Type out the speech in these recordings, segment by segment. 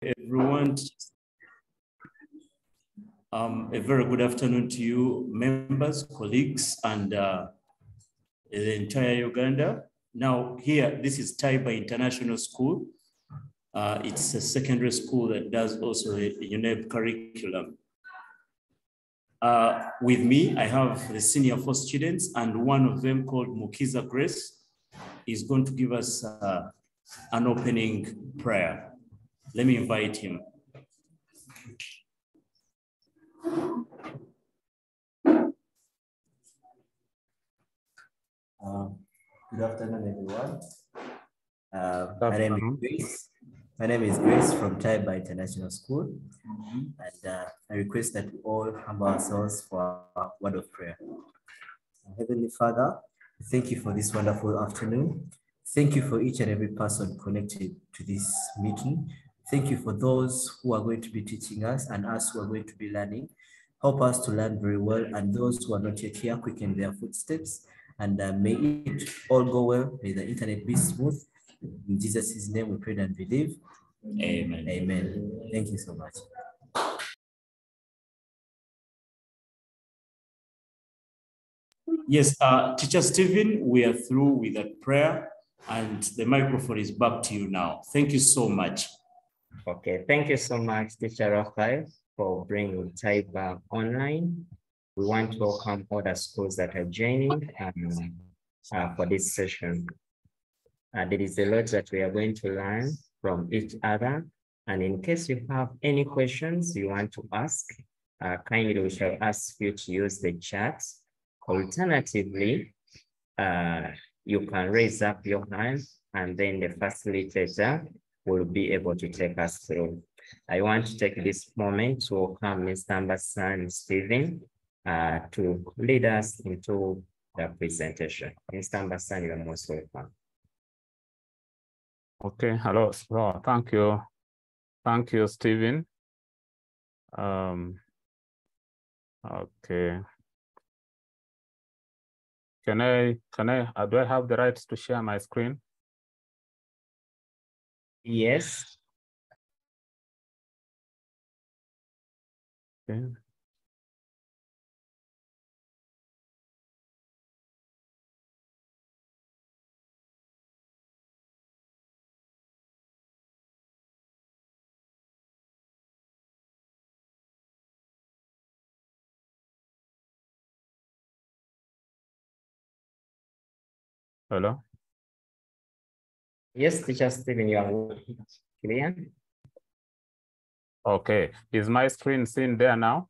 Everyone. A very good afternoon to you, members, colleagues, and the entire Uganda. Now here, this is Taiba International School. It's a secondary school that does also a UNEP curriculum. With me, I have the senior 4 students, and one of them called Mukiza Grace is going to give us an opening prayer. Let me invite him. Good afternoon, everyone. My name is Grace from Taiba International School, and I request that we all humble ourselves for a word of prayer. Heavenly Father, thank you for this wonderful afternoon. Thank you for each and every person connected to this meeting. Thank you for those who are going to be teaching us and us who are going to be learning. Help us to learn very well, and those who are not yet here, quicken their footsteps, and may it all go well. May the internet be smooth. In Jesus' name we pray and believe. Amen. Amen. Thank you so much. Yes, Teacher Stephen, we are through with that prayer, and the microphone is back to you now. Thank you so much. Okay, thank you so much, Teacher Raphael, for bringing Taiba online. We want to welcome all the schools that are joining for this session. There is a lot that we are going to learn from each other. And in case you have any questions you want to ask, kindly we shall ask you to use the chat. Alternatively, you can raise up your hand and then the facilitator will be able to take us through. I want to take this moment to welcome Mr. Ambasan Stephen to lead us into the presentation. Mr. Ambasan, you are most welcome. Okay, hello. So thank you. Thank you, Stephen. Okay. Do I have the right to share my screen? Yes. Okay. Hello? Yes, Teacher Stephen, you are clear? Okay, is my screen seen there now?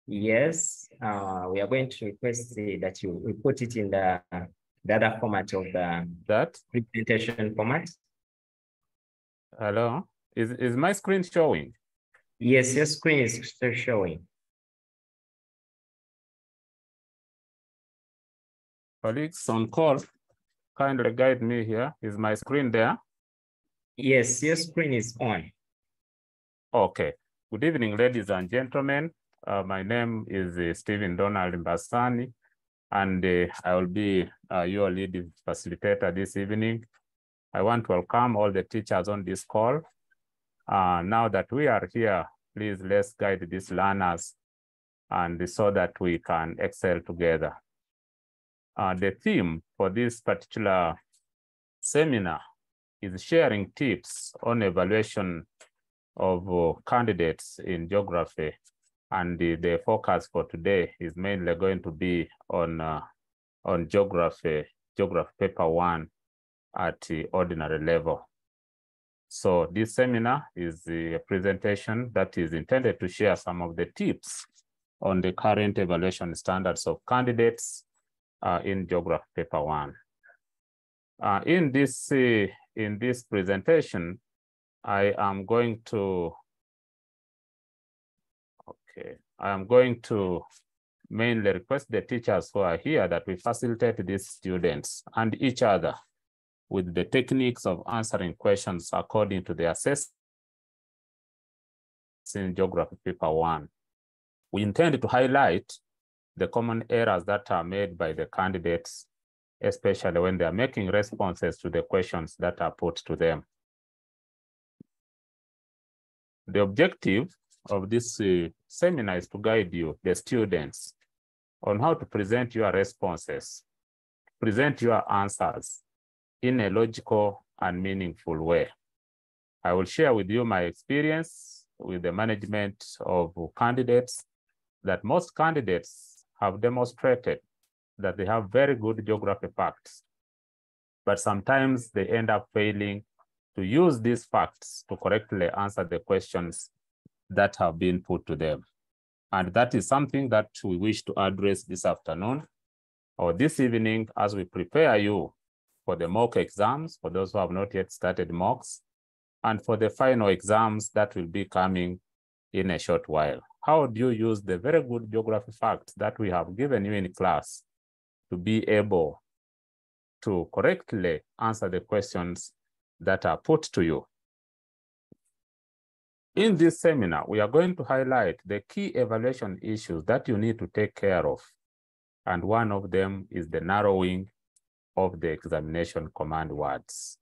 Yes, we are going to request that you put it in the other format of the presentation format. Hello, is my screen showing? Yes, your screen is still showing. Colleagues on call, kindly guide me here. Is my screen there? Yes, your screen is on. Okay. Good evening, ladies and gentlemen. My name is Stephen Donald Mbasani, and I will be your lead facilitator this evening. I want to welcome all the teachers on this call. Now that we are here, please let's guide these learners and so that we can excel together. The theme for this particular seminar is sharing tips on evaluation of candidates in geography, and the focus for today is mainly going to be on geography paper 1 at the ordinary level. So this seminar is a presentation that is intended to share some of the tips on the current evaluation standards of candidates in geography paper 1. In this presentation, I am going to mainly request the teachers who are here that we facilitate these students and each other with the techniques of answering questions according to the assessment in geography paper 1. We intend to highlight the common errors that are made by the candidates, especially when they are making responses to the questions that are put to them. The objective of this seminar is to guide you, the students, on how to present your responses, present your answers in a logical and meaningful way. I will share with you my experience with the management of candidates, that most candidates have demonstrated that they have very good geography facts, but sometimes they end up failing to use these facts to correctly answer the questions that have been put to them. And that is something that we wish to address this afternoon or this evening as we prepare you for the mock exams, for those who have not yet started mocks, and for the final exams that will be coming in a short while. How do you use the very good geography facts that we have given you in class to be able to correctly answer the questions that are put to you? In this seminar, we are going to highlight the key evaluation issues that you need to take care of. And one of them is the narrowing of the examination command words.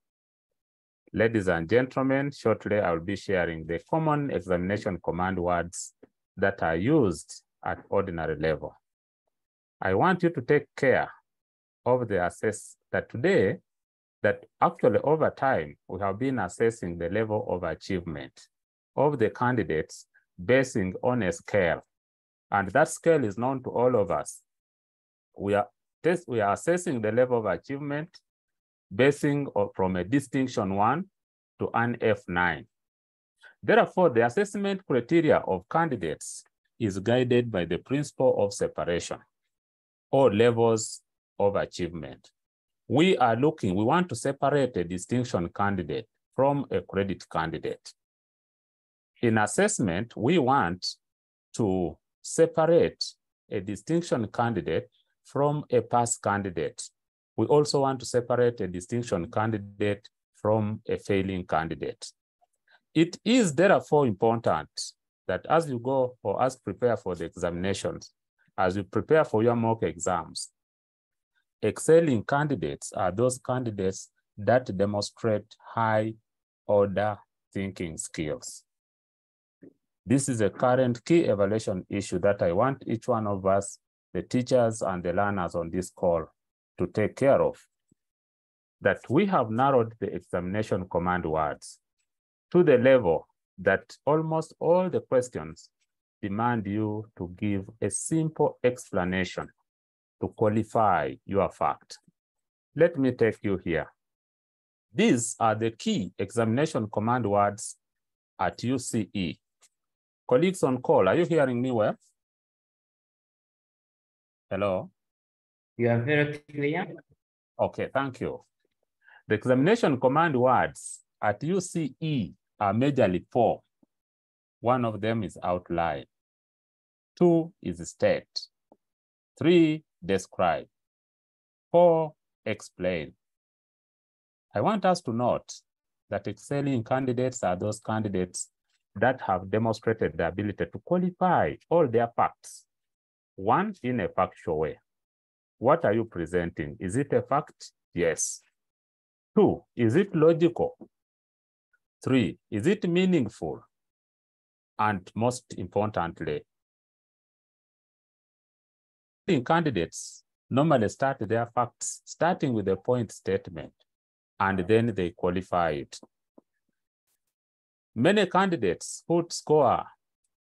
Ladies and gentlemen, shortly I will be sharing the common examination command words that are used at ordinary level. I want you to take care of the today, that actually over time, we have been assessing the level of achievement of the candidates basing on a scale. And that scale is known to all of us. We are assessing the level of achievement basing from a distinction 1 to an F9. Therefore, the assessment criteria of candidates is guided by the principle of separation or levels of achievement. We want to separate a distinction candidate from a credit candidate. In assessment, we want to separate a distinction candidate from a pass candidate. We also want to separate a distinction candidate from a failing candidate. It is therefore important that as you go or as prepare for the examinations, as you prepare for your mock exams, excelling candidates are those candidates that demonstrate high order thinking skills. This is a current key evaluation issue that I want each one of us, the teachers and the learners on this call, to take care of. That we have narrowed the examination command words to the level that almost all the questions demand you to give a simple explanation to qualify your fact. Let me take you here. These are the key examination command words at UCE. Colleagues on call, are you hearing me well? Hello? You are very clear. Okay, thank you. The examination command words at UCE are majorly 4. One of them is outline. 2 is state. 3, describe. 4, explain. I want us to note that excelling candidates are those candidates that have demonstrated the ability to qualify all their facts. 1, in a factual way. What are you presenting? Is it a fact? Yes. 2, is it logical? 3, is it meaningful? And most importantly, candidates normally start their facts starting with a point statement, and then they qualify it. Many candidates who score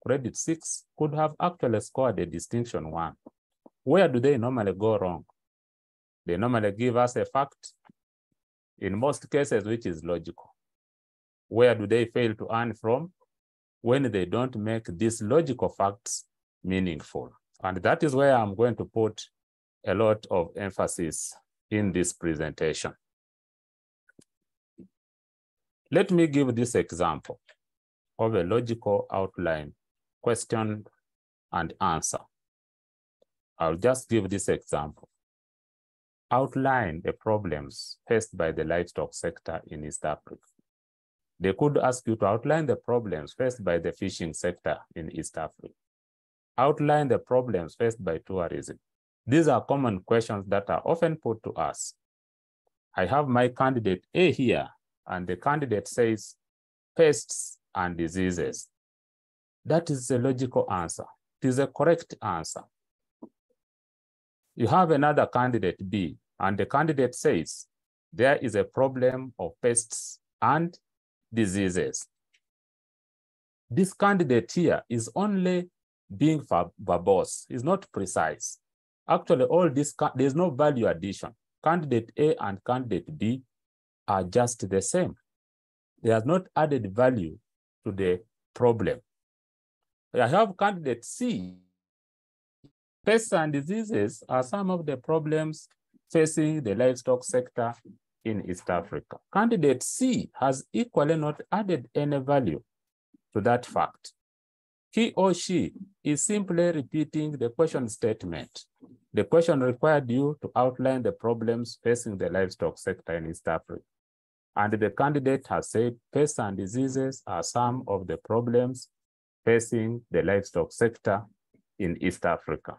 credit 6 could have actually scored a distinction 1. Where do they normally go wrong? They normally give us a fact, in most cases, which is logical. Where do they fail to earn from? When they don't make these logical facts meaningful. And that is where I'm going to put a lot of emphasis in this presentation. Let me give this example of a logical outline, question and answer. I'll just give this example. Outline the problems faced by the livestock sector in East Africa. They could ask you to outline the problems faced by the fishing sector in East Africa. Outline the problems faced by tourism. These are common questions that are often put to us. I have my candidate A here, and the candidate says pests and diseases. That is a logical answer. It is a correct answer. You have another candidate B, and the candidate says, there is a problem of pests and diseases. This candidate here is only being verbose, is not precise. Actually, all this, there's no value addition. Candidate A and candidate B are just the same. They have not added value to the problem. I have candidate C. Pests and diseases are some of the problems facing the livestock sector in East Africa. Candidate C has equally not added any value to that fact. He or she is simply repeating the question statement. The question required you to outline the problems facing the livestock sector in East Africa. And the candidate has said pests and diseases are some of the problems facing the livestock sector in East Africa.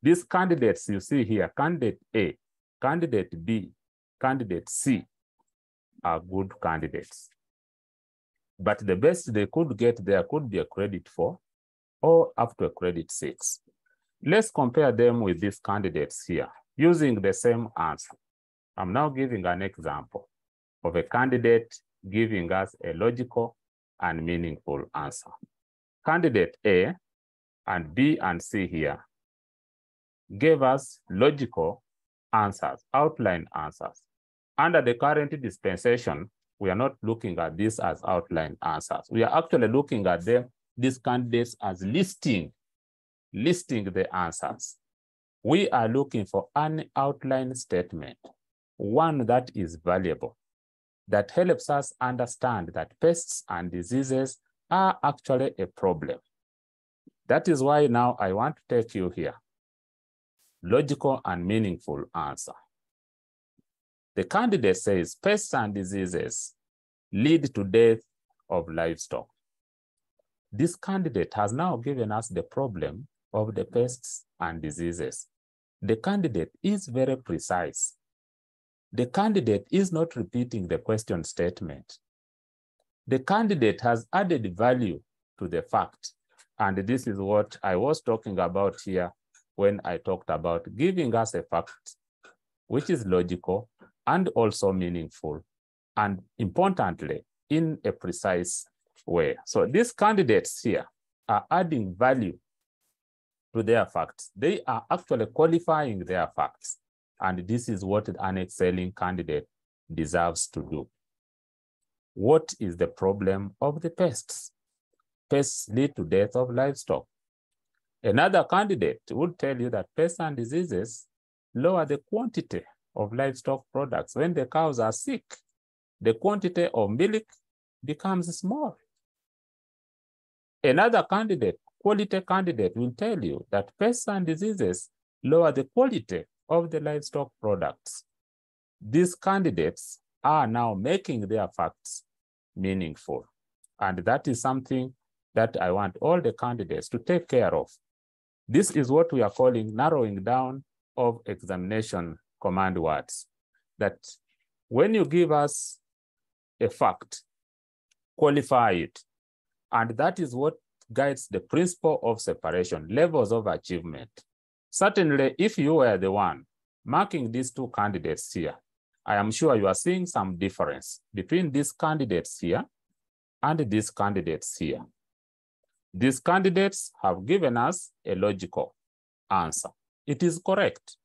These candidates you see here, candidate A, candidate B, candidate C, are good candidates. But the best they could get there could be a credit 4 or up to a credit 6. Let's compare them with these candidates here using the same answer. I'm now giving an example of a candidate giving us a logical and meaningful answer. Candidate A and B and C here gave us logical answers, outline answers. Under the current dispensation, we are not looking at this as outline answers. We are actually looking at them, these candidates, as listing the answers. We are looking for an outline statement, one that is valuable, that helps us understand that pests and diseases are actually a problem. That is why now I want to take you here. Logical and meaningful answer. The candidate says pests and diseases lead to death of livestock. This candidate has now given us the problem of the pests and diseases. The candidate is very precise. The candidate is not repeating the question statement. The candidate has added value to the fact. And this is what I was talking about here when I talked about giving us a fact, which is logical and also meaningful, and importantly, in a precise way. So these candidates here are adding value to their facts. They are actually qualifying their facts. And this is what an excelling candidate deserves to do. What is the problem of the pests? Pests lead to death of livestock. Another candidate would tell you that pests and diseases lower the quantity of livestock products. When the cows are sick, the quantity of milk becomes small. Another candidate, quality candidate, will tell you that pests and diseases lower the quality of the livestock products. These candidates are now making their facts meaningful. And that is something that I want all the candidates to take care of. This is what we are calling narrowing down of examination command words. That when you give us a fact, qualify it. And that is what guides the principle of separation, levels of achievement. Certainly, if you were the one marking these two candidates here, I am sure you are seeing some difference between these candidates here and these candidates here. These candidates have given us a logical answer. It is correct.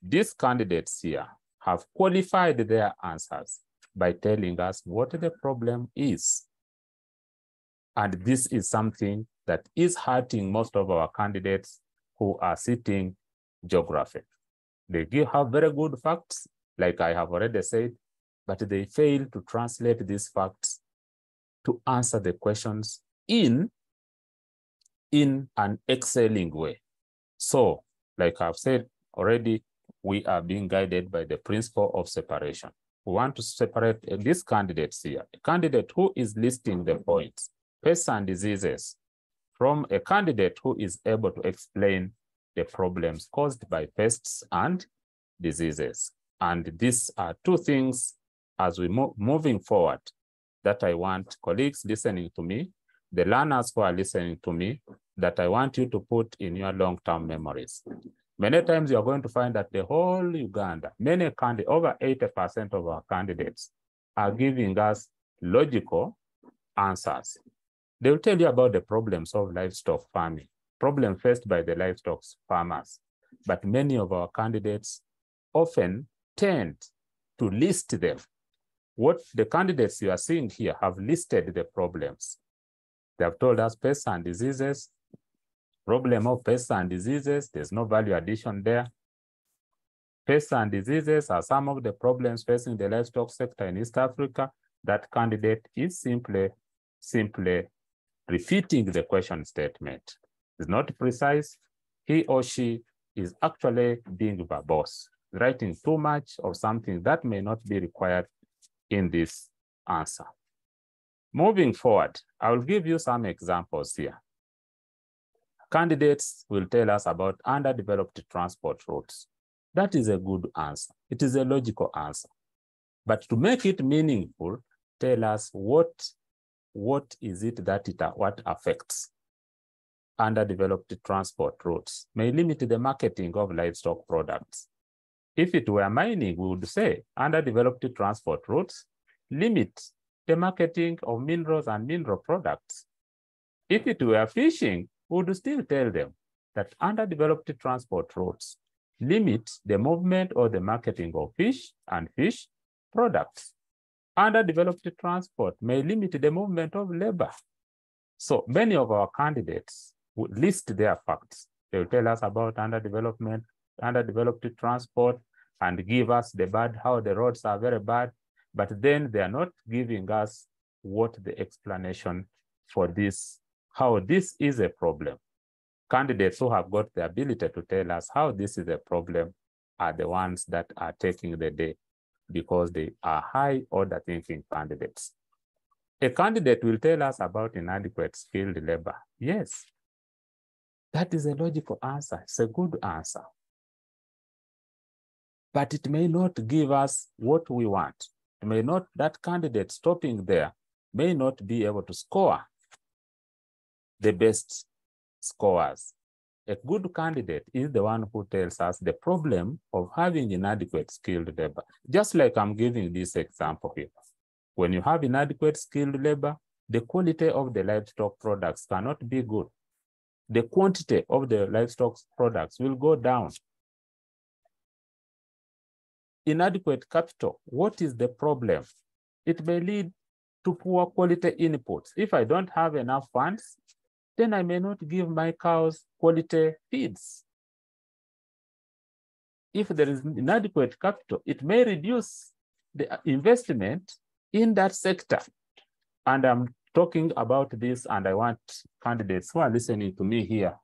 These candidates here have qualified their answers by telling us what the problem is. And this is something that is hurting most of our candidates who are sitting geography. They have very good facts, like I have already said, but they fail to translate these facts to answer the questions in an excelling way. So, like I've said already, we are being guided by the principle of separation. We want to separate these candidates here, a candidate who is listing the points, pests and diseases, from a candidate who is able to explain the problems caused by pests and diseases. And these are two things as we moving forward. that I want colleagues listening to me, the learners who are listening to me, that I want you to put in your long-term memories. Many times you're going to find that the whole Uganda, many candidates, over 80% of our candidates are giving us logical answers. They will tell you about the problems of livestock farming, problem faced by the livestock farmers. But many of our candidates often tend to list them. What the candidates you are seeing here have listed the problems. They have told us pests and diseases, problem of pests and diseases, there's no value addition there. Pests and diseases are some of the problems facing the livestock sector in East Africa. That candidate is simply repeating the question statement. It's not precise. He or she is actually being verbose, writing too much of something that may not be required in this answer. Moving forward, I will give you some examples here. Candidates will tell us about underdeveloped transport routes. That is a good answer. It is a logical answer. But to make it meaningful, tell us what is it that what affects. Underdeveloped transport routes may limit the marketing of livestock products. If it were mining, we would say underdeveloped transport routes limit the marketing of minerals and mineral products. If it were fishing, we would still tell them that underdeveloped transport routes limit the movement or the marketing of fish and fish products. Underdeveloped transport may limit the movement of labor. So many of our candidates would list their facts. They will tell us about underdeveloped transport and give us the bad, how the roads are very bad, but then they are not giving us what the explanation for this, how this is a problem. Candidates who have got the ability to tell us how this is a problem are the ones that are taking the day because they are high order thinking candidates. A candidate will tell us about inadequate skilled labor. Yes, that is a logical answer. It's a good answer. But it may not give us what we want. It may not, that candidate stopping there may not be able to score the best scores. A good candidate is the one who tells us the problem of having inadequate skilled labor. Just like I'm giving this example here. When you have inadequate skilled labor, the quality of the livestock products cannot be good. The quantity of the livestock products will go down. Inadequate capital, what is the problem? It may lead to poor quality inputs. If I don't have enough funds, then I may not give my cows quality feeds. If there is inadequate capital, it may reduce the investment in that sector. And I'm talking about this, and I want candidates who are listening to me here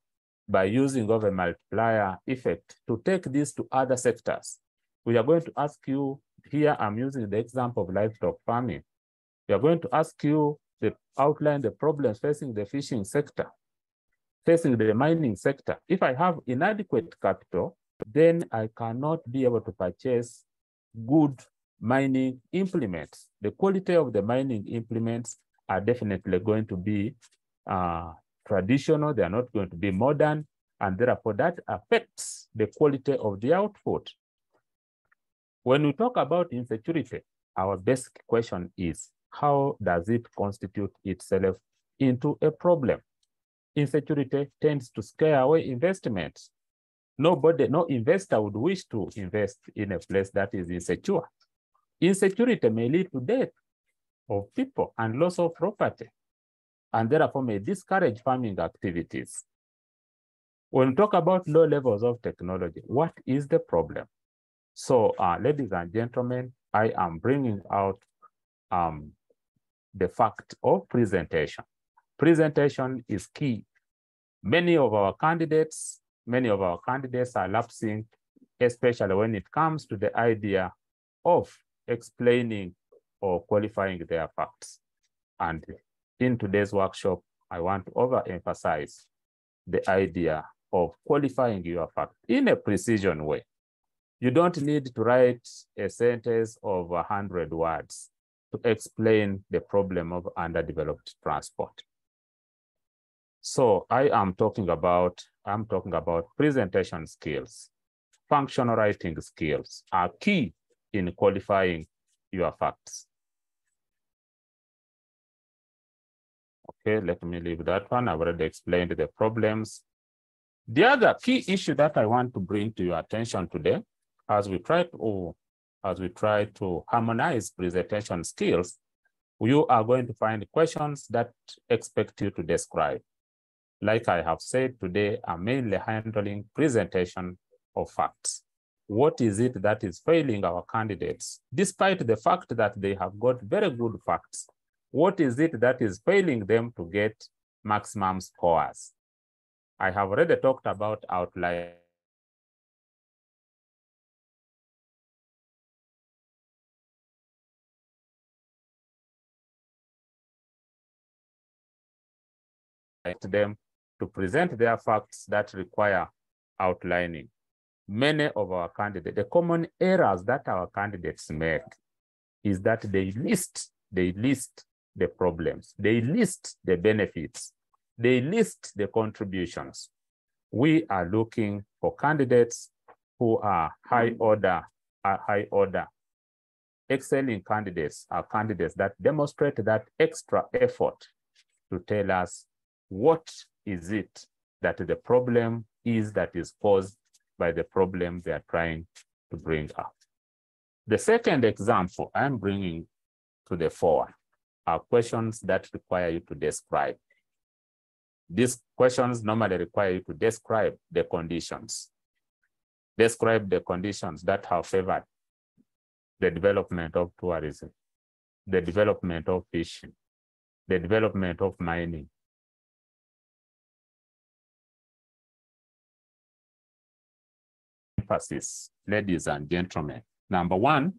by using of a multiplier effect to take this to other sectors. We are going to ask you, here I'm using the example of livestock farming. We are going to ask you to outline the problems facing the fishing sector, facing the mining sector. If I have inadequate capital, then I cannot be able to purchase good mining implements. The quality of the mining implements are definitely going to be traditional. They are not going to be modern, and therefore that affects the quality of the output. When we talk about insecurity, our basic question is, how does it constitute itself into a problem? Insecurity tends to scare away investments. No investor would wish to invest in a place that is insecure. Insecurity may lead to death of people and loss of property, and therefore may discourage farming activities. When we talk about low levels of technology, what is the problem? So, ladies and gentlemen, I am bringing out the fact of presentation. Presentation is key. Many of our candidates are lapsing, especially when it comes to the idea of explaining or qualifying their facts. And in today's workshop, I want to overemphasize the idea of qualifying your fact in a precision way. You don't need to write a sentence of 100 words to explain the problem of underdeveloped transport. So I'm talking about presentation skills. Functional writing skills are key in qualifying your facts. Okay, let me leave that one. I've already explained the problems. The other key issue that I want to bring to your attention today, as we try to harmonize presentation skills, you are going to find questions that expect you to describe. Like I have said today, I'm mainly handling presentation of facts. What is it that is failing our candidates, despite the fact that they have got very good facts? What is it that is failing them to get maximum scores? I have already talked about outline. Them to present their facts that require outlining. Many of our candidates, the common errors that our candidates make is that they list the problems, they list the benefits, they list the contributions. We are looking for candidates who are high order. Excelling candidates are candidates that demonstrate that extra effort to tell us what is it that the problem is that is caused by the problem they are trying to bring up. The second example I'm bringing to the fore are questions that require you to describe. These questions normally require you to describe the conditions. Describe the conditions that have favored the development of tourism, the development of fishing, the development of mining. Emphasis, ladies and gentlemen. Number one,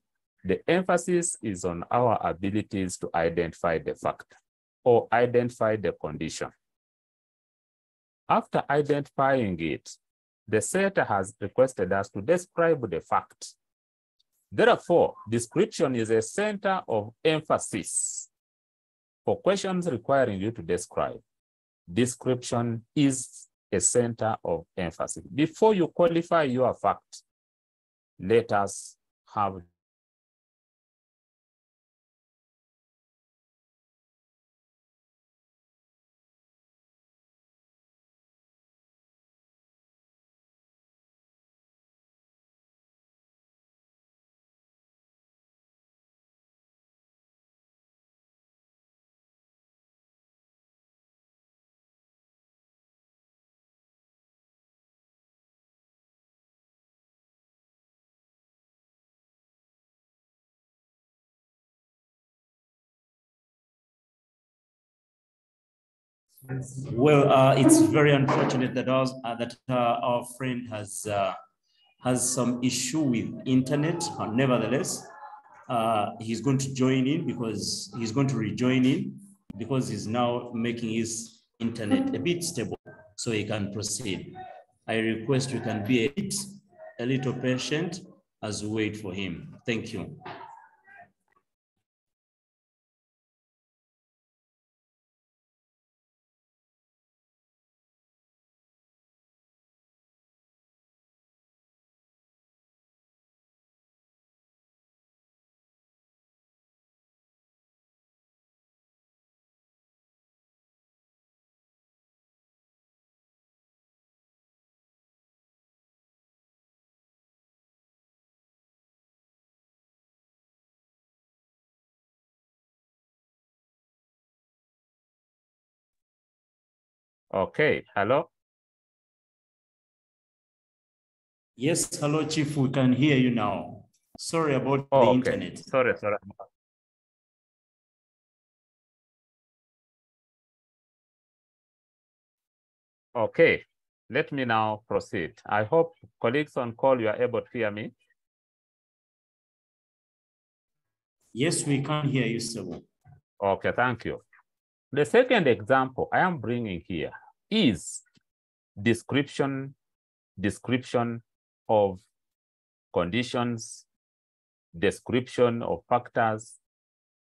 the emphasis is on our abilities to identify the fact or identify the condition. After identifying it, the setter has requested us to describe the fact. Therefore, description is a center of emphasis. For questions requiring you to describe, description is a center of emphasis. Before you qualify your fact, let us have Well, it's very unfortunate that our friend has some issue with internet. Nevertheless, he's going to join in because he's going to rejoin in because he's now making his internet a bit stable so he can proceed. I request you can be a little patient as we wait for him. Thank you. Okay, hello? Yes, hello, Chief. We can hear you now. Sorry about the okay. internet. Sorry. Okay, let me now proceed. I hope colleagues on call, you are able to hear me. Yes, we can hear you, sir. Okay, thank you. The second example I am bringing here is description of conditions, description of factors,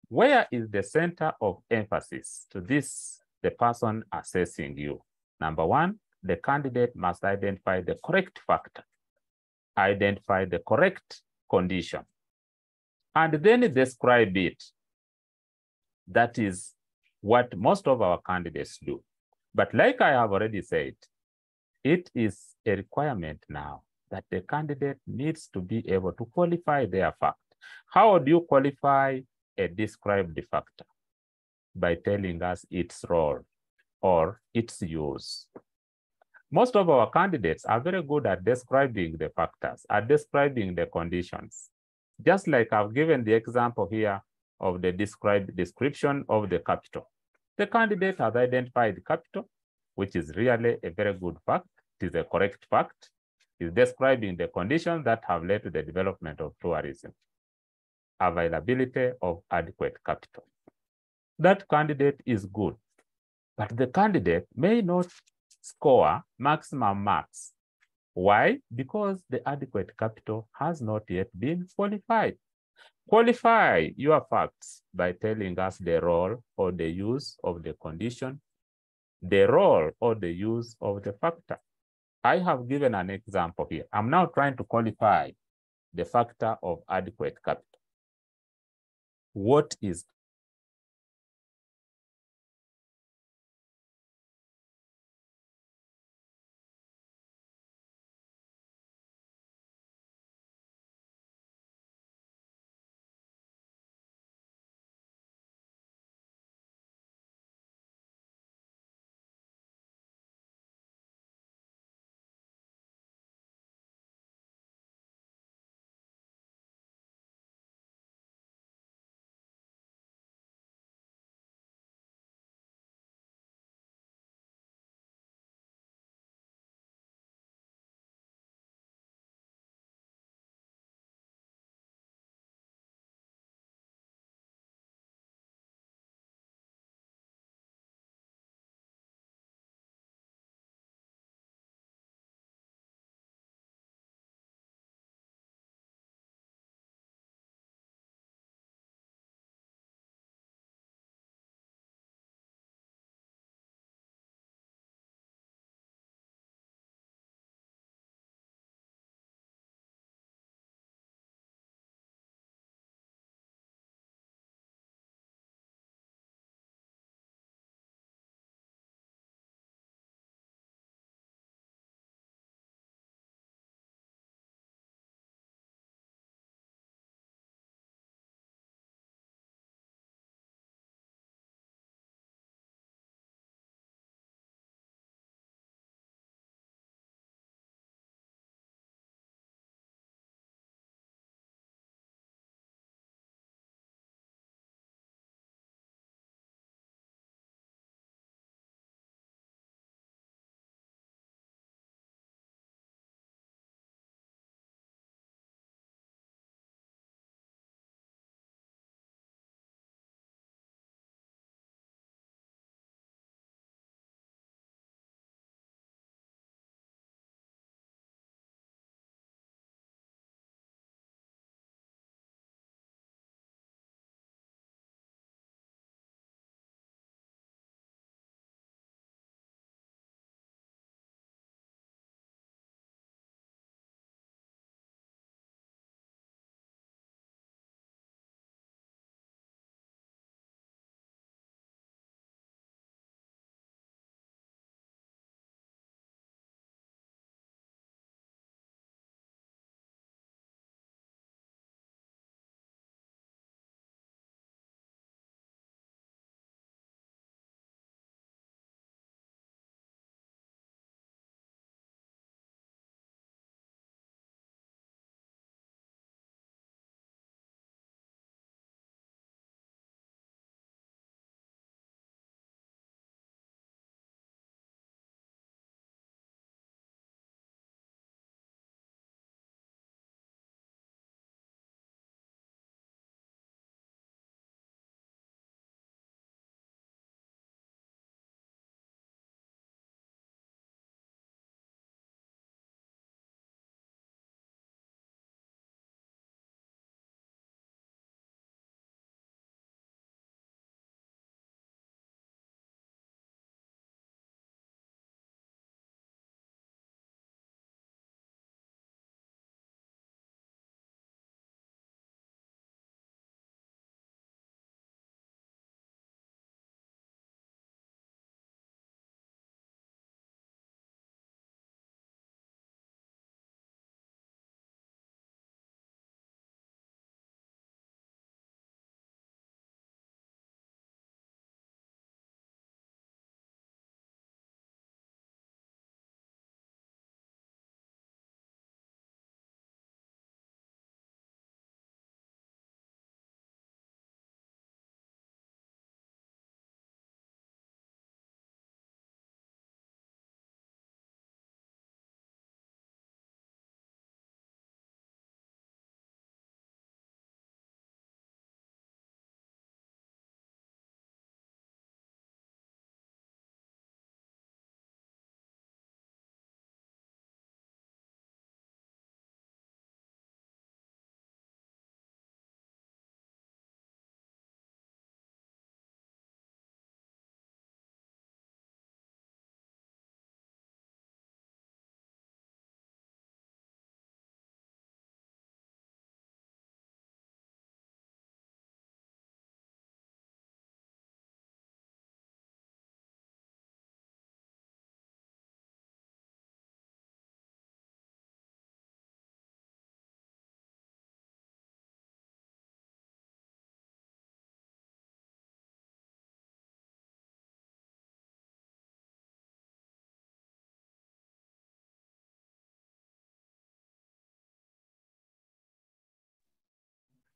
Where is the center of emphasis to this, the person assessing you? Number one, the candidate must identify the correct factor, identify the correct condition, and then describe it. That is what most of our candidates do. But like I have already said, it is a requirement now that the candidate needs to be able to qualify their fact. How do you qualify a described factor? By telling us its role or its use. Most of our candidates are very good at describing the factors, at describing the conditions. Just like I've given the example here of the description of the capital. The candidate has identified the capital, which is really a very good fact. It is a correct fact. It's describing the conditions that have led to the development of tourism. Availability of adequate capital. That candidate is good, but the candidate may not score maximum marks. Why? Because the adequate capital has not yet been qualified. Qualify your facts by telling us the role or the use of the condition, the role or the use of the factor. I have given an example here. I'm now trying to qualify the factor of adequate capital. What is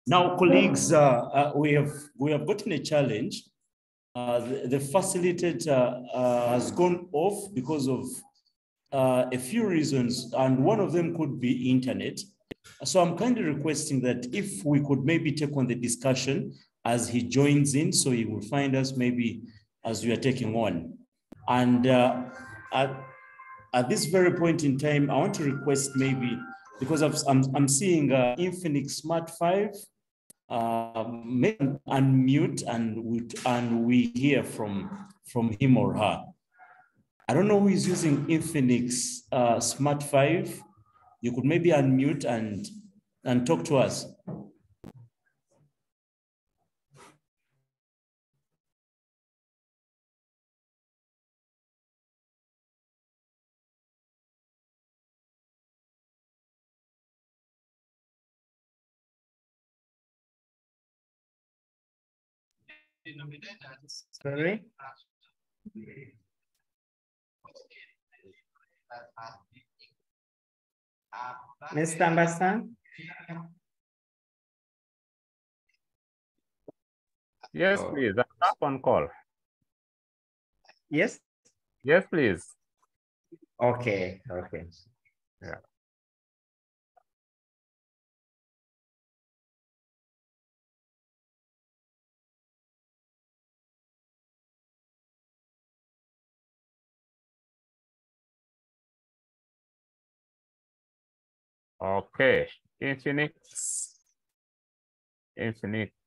Now, colleagues, we have gotten a challenge. The facilitator has gone off because of a few reasons, and one of them could be internet. So I'm kindly requesting that if we could maybe take on the discussion as he joins in, so he will find us maybe as we are taking on. And at this very point in time, I want to request maybe, because I'm seeing Infinix Smart 5, maybe unmute and we hear from him or her. I don't know who is using Infinix Smart 5. You could maybe unmute and talk to us. Sorry? Mr. Ambassador? Yes, please. I'm up on call. Yes? Yes, please. Okay, okay. Yeah. Okay, Infinix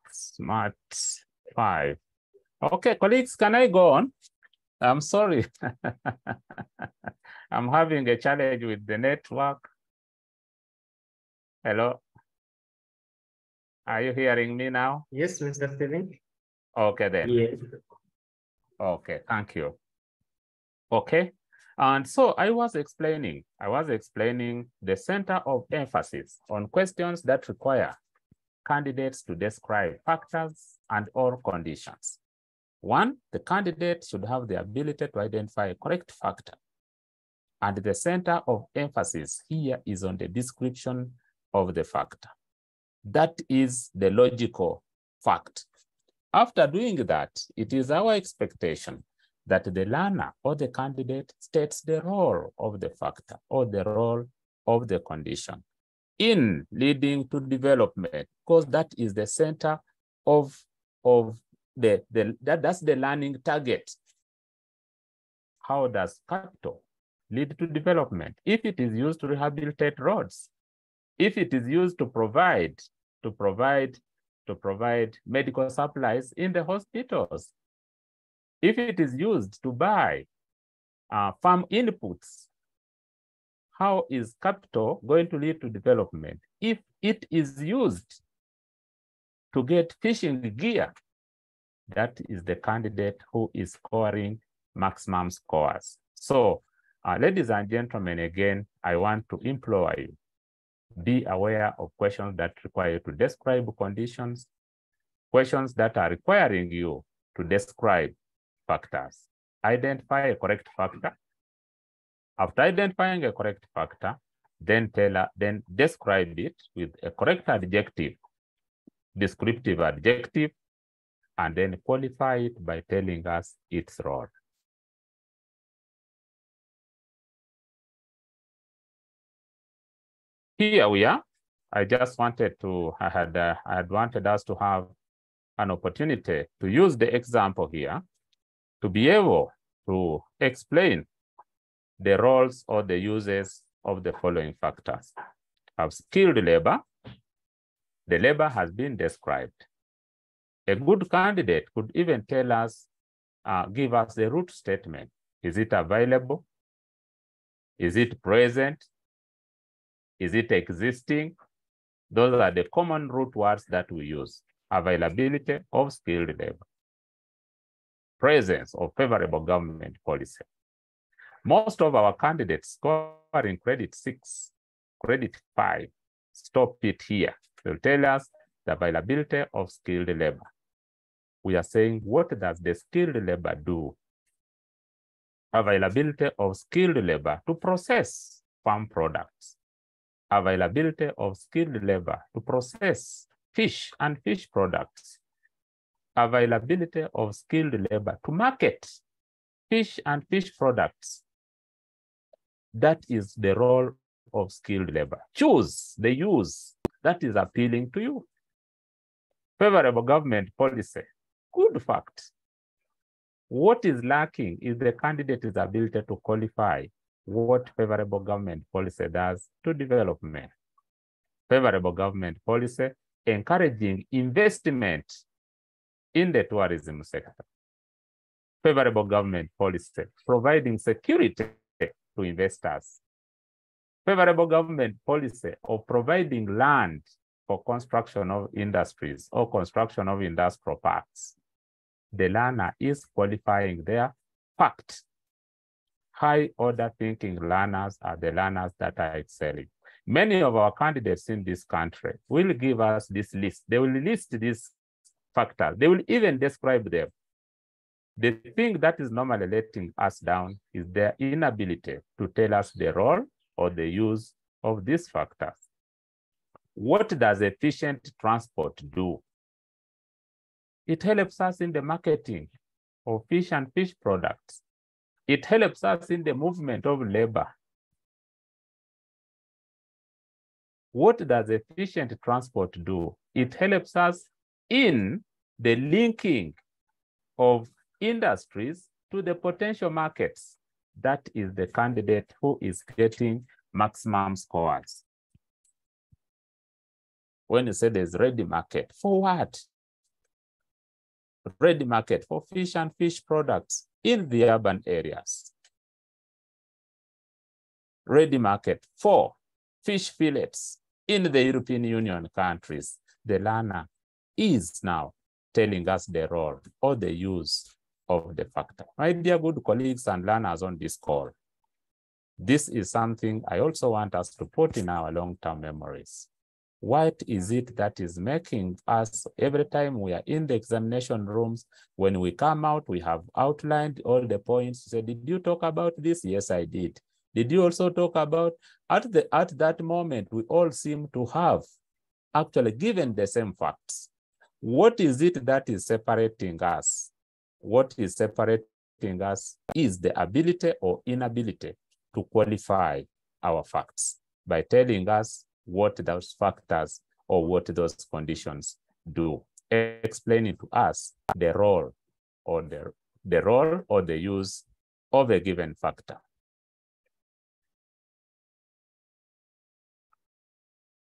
Smart 5. Okay, colleagues, can I go on? I'm sorry. I'm having a challenge with the network. Hello? Are you hearing me now? Yes, Mr. Steven? Okay, then. Yes. Okay, thank you. Okay, and so I was explaining the center of emphasis on questions that require candidates to describe factors and or conditions. One, the candidate should have the ability to identify a correct factor. And the center of emphasis here is on the description of the factor. That is the logical fact. After doing that, it is our expectation that the learner or the candidate states the role of the factor or the role of the condition in leading to development, because that is the center of that's the learning target. How does capital lead to development? If it is used to rehabilitate roads, if it is used to provide medical supplies in the hospitals, if it is used to buy farm inputs, how is capital going to lead to development? If it is used to get fishing gear, that is the candidate who is scoring maximum scores. So, ladies and gentlemen, again, I want to implore you, be aware of questions that require you to describe conditions, questions that are requiring you to describe factors. Identify a correct factor. After identifying a correct factor, then describe it with a correct adjective, descriptive adjective, and then qualify it by telling us its role. Here we are. I just wanted to, I had wanted us to have an opportunity to use the example here to be able to explain the roles or the uses of the following factors. Of skilled labor, the labor has been described. A good candidate could even tell us, give us the root statement. Is it available? Is it present? Is it existing? Those are the common root words that we use. Availability of skilled labor. Presence of favorable government policy. Most of our candidates scoring credit 6, credit 5, stop it here. They'll tell us the availability of skilled labor. We are saying, what does the skilled labor do? Availability of skilled labor to process farm products. Availability of skilled labor to process fish and fish products, availability of skilled labor to market fish and fish products. That is the role of skilled labor. Choose the use that is appealing to you. Favorable government policy, good fact. What is lacking is the candidate's ability to qualify what favorable government policy does to development. Favorable government policy encouraging investment in the tourism sector. Favorable government policy providing security to investors. Favorable government policy of providing land for construction of industries or construction of industrial parks. The learner is qualifying their fact. High order thinking learners are the learners that are excelling. Many of our candidates in this country will give us this list. They will list these factors. They will even describe them. The thing that is normally letting us down is their inability to tell us the role or the use of these factors. What does efficient transport do? It helps us in the marketing of fish and fish products. It helps us in the movement of labor. What does efficient transport do? It helps us in the linking of industries to the potential markets. That is the candidate who is getting maximum scores. When you say there's ready market, for what? Ready market for fish and fish products in the urban areas. Ready market for fish fillets in the European Union countries. The learner is now telling us the role or the use of the factor. My dear good colleagues and learners on this call, this is something I also want us to put in our long-term memories. What is it that is making us, every time we are in the examination rooms, when we come out, we have outlined all the points. Say, did you talk about this? Yes, I did. Did you also talk about, at that moment, we all seem to have actually given the same facts. What is it that is separating us? What is separating us is the ability or inability to qualify our facts by telling us what those factors or what those conditions do, explaining to us the role or the use of a given factor.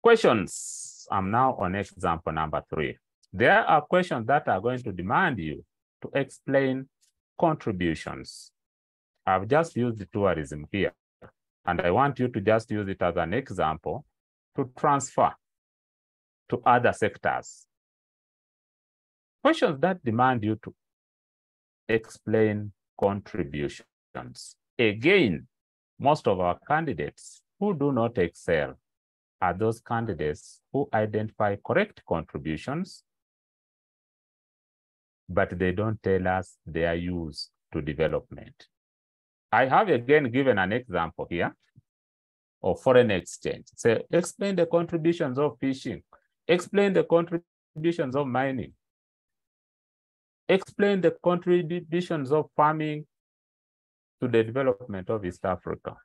Questions. I'm now on example number 3. There are questions that are going to demand you to explain contributions. I've just used tourism here, and I want you to just use it as an example to transfer to other sectors. Questions that demand you to explain contributions. Again, most of our candidates who do not excel are those candidates who identify correct contributions, but they don't tell us their use to development. I have again given an example here of foreign exchange. Say, explain the contributions of fishing, explain the contributions of mining, explain the contributions of farming to the development of East Africa.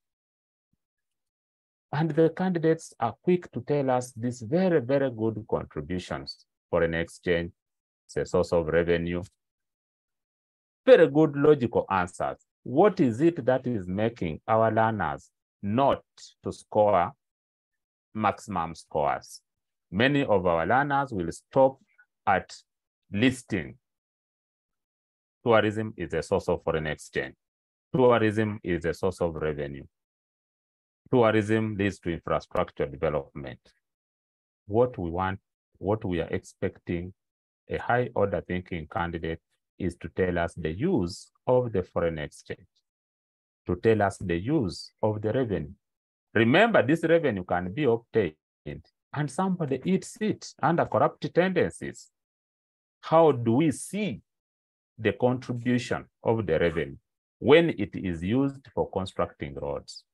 And the candidates are quick to tell us these very, very good contributions. Foreign exchange, it's a source of revenue. Very good logical answers. What is it that is making our learners not to score maximum scores? Many of our learners will stop at listing. Tourism is a source of foreign exchange. Tourism is a source of revenue. Tourism leads to infrastructure development. What we want, what we are expecting a high order thinking candidate is to tell us the use of the foreign exchange, to tell us the use of the revenue. Remember, this revenue can be obtained and somebody eats it under corrupt tendencies. How do we see the contribution of the revenue when it is used for constructing roads,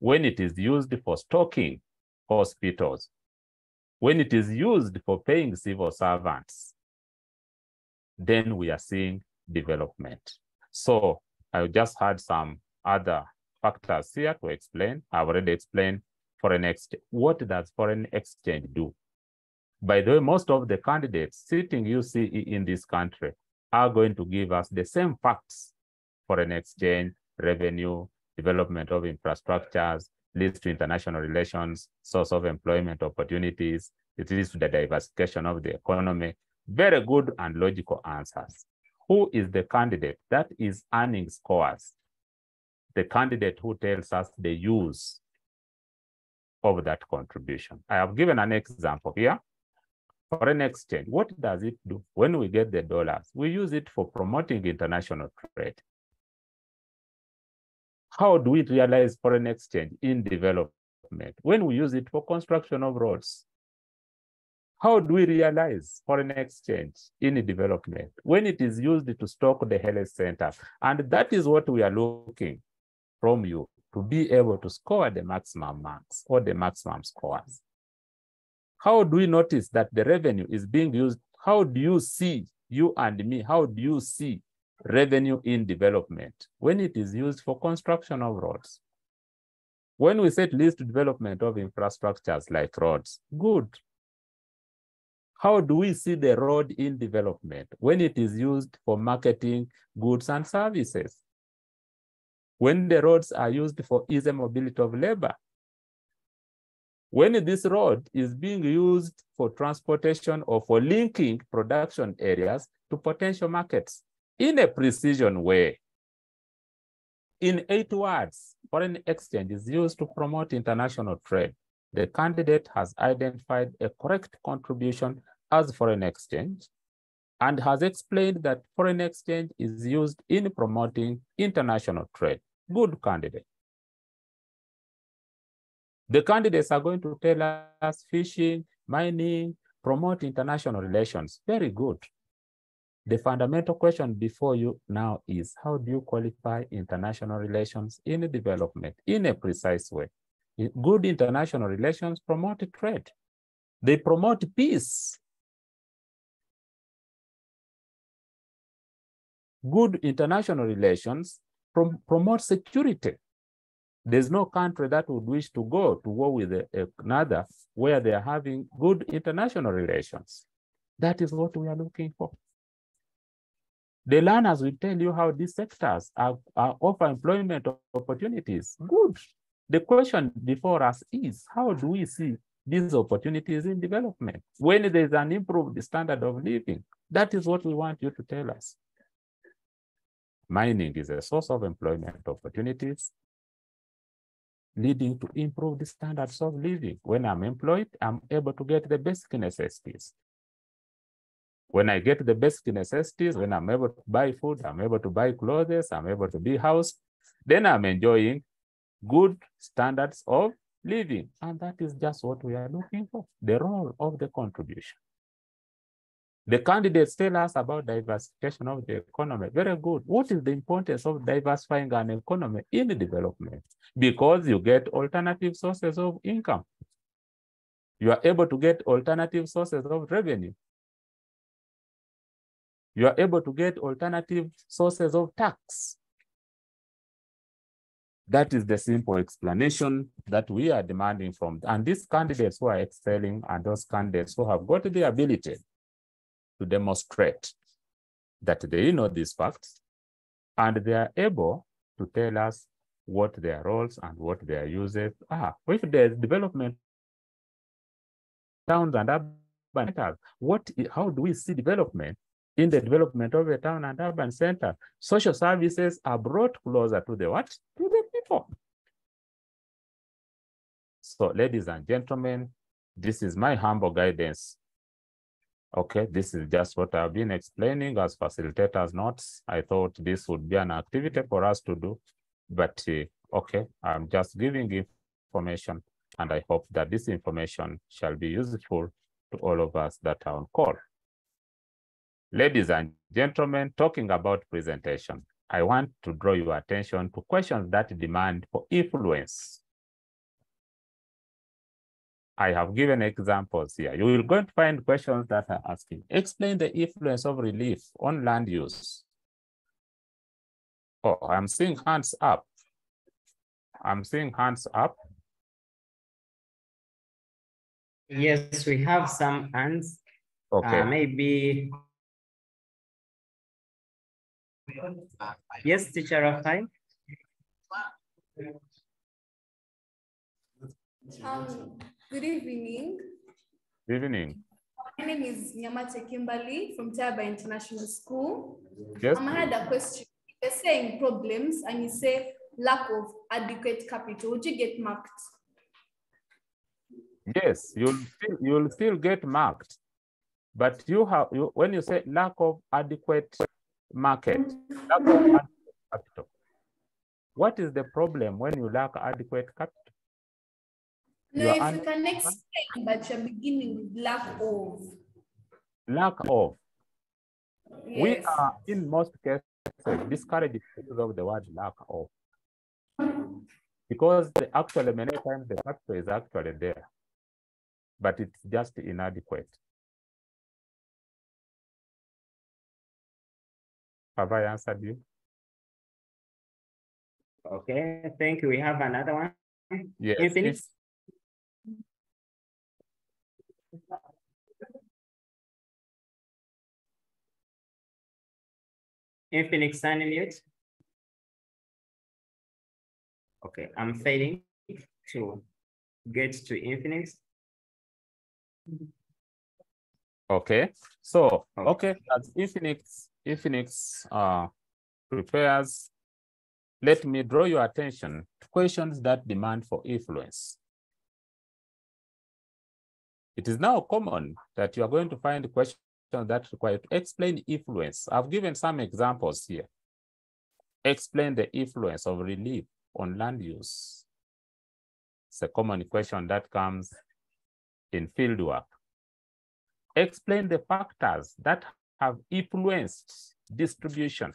when it is used for stocking hospitals, When it is used for paying civil servants, then we are seeing development. So I just had some other factors here to explain. I've already explained foreign exchange. What does foreign exchange do? By the way, most of the candidates sitting UCE in this country are going to give us the same facts: foreign exchange, revenue, development of infrastructures, leads to international relations, source of employment opportunities, it leads to the diversification of the economy. Very good and logical answers. Who is the candidate that is earning scores? The candidate who tells us the use of that contribution. I have given an example here. Foreign exchange, what does it do? When we get the dollars, we use it for promoting international trade. How do we realize foreign exchange in development? When we use it for construction of roads. How do we realize foreign exchange in development? When it is used to stock the health center. And that is what we are looking from you, to be able to score the maximum marks or the maximum scores. How do we notice that the revenue is being used? How do you see, you and me, how do you see revenue in development? When it is used for construction of roads. When we set least development of infrastructures like roads, good. How do we see the road in development? When it is used for marketing goods and services. When the roads are used for easy mobility of labor. When this road is being used for transportation or for linking production areas to potential markets in a precision way. In 8 words, foreign exchange is used to promote international trade. The candidate has identified a correct contribution as foreign exchange and has explained that foreign exchange is used in promoting international trade. Good candidate. The candidates are going to tell us fishing, mining, promote international relations. Very good. The fundamental question before you now is, how do you qualify international relations in development in a precise way? Good international relations promote trade. They promote peace. Good international relations promote security. There's no country that would wish to go to war with another where they are having good international relations. That is what we are looking for. The learners will tell you how these sectors offer employment opportunities. Good. The question before us is, how do we see these opportunities in development when there's an improved standard of living? That is what we want you to tell us. Mining is a source of employment opportunities, leading to improved standards of living. When I'm employed, I'm able to get the basic necessities. When I get the basic necessities, when I'm able to buy food, I'm able to buy clothes, I'm able to be housed, then I'm enjoying good standards of living. And that is just what we are looking for, the role of the contribution. The candidates tell us about diversification of the economy. Very good. What is the importance of diversifying an economy in development? Because you get alternative sources of income. You are able to get alternative sources of revenue. You are able to get alternative sources of tax. That is the simple explanation that we are demanding from. And these candidates who are excelling and those candidates who have got the ability to demonstrate that they know these facts and they are able to tell us what their roles and what their uses are. If there's development towns and urban centers, how do we see development in the development of a town and urban center? Social services are brought closer to the what? To the people. So, ladies and gentlemen, this is my humble guidance. Okay, this is just what I've been explaining as facilitators' notes. I thought this would be an activity for us to do, but okay, I'm just giving information, and I hope that this information shall be useful to all of us that are on call. Ladies and gentlemen, talking about presentation, I want to draw your attention to questions that demand for influence. I have given examples here. You will going to find questions that are asking, explain the influence of relief on land use. Oh, I'm seeing hands up. I'm seeing hands up. Yes, we have some hands. Okay. Maybe. Yes, teacher Rafael. Good evening. Good evening. My name is Nyamate Kimberly from Taba International School. Yes. I had a question. You're saying problems and you say lack of adequate capital. Would you get marked? Yes, you'll still get marked, but when you say lack of adequate market, lack of adequate capital, what is the problem when you lack adequate capital? No, if you can explain, but you're beginning with lack of. Lack of. Yes. We are, in most cases, discouraged because of the word lack of. Because actually, many times the capital is actually there, but it's just inadequate. Have I answered you? Okay, thank you. We have another one. Yes. Infinix. Infinix unmute. Okay, I'm failing to get to Infinix. Okay, so okay, as Infinix prepares, let me draw your attention to questions that demand for influence. It is now common that you are going to find questions that require to explain influence. I've given some examples here. Explain the influence of relief on land use. It's a common question that comes in fieldwork. Explain the factors that have influenced distribution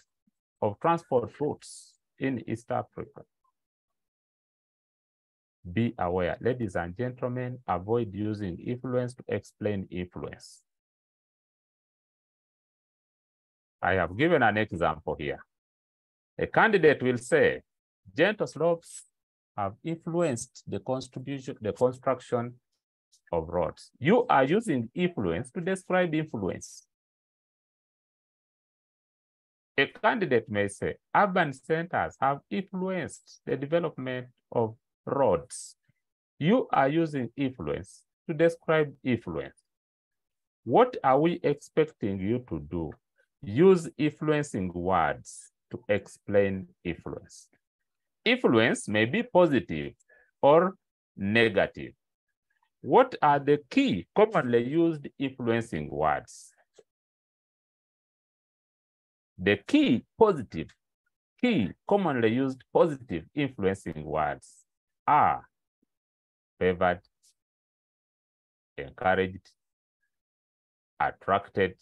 of transport routes in East Africa. Be aware, ladies and gentlemen, avoid using influence to explain influence. I have given an example here. A candidate will say, gentle slopes have influenced the construction of roads. You are using influence to describe influence. A candidate may say, urban centers have influenced the development of roads. You are using influence to describe influence. What are we expecting you to do? Use influencing words to explain influence. Influence may be positive or negative. What are the key commonly used influencing words? The key commonly used positive influencing words are favored, encouraged, attracted.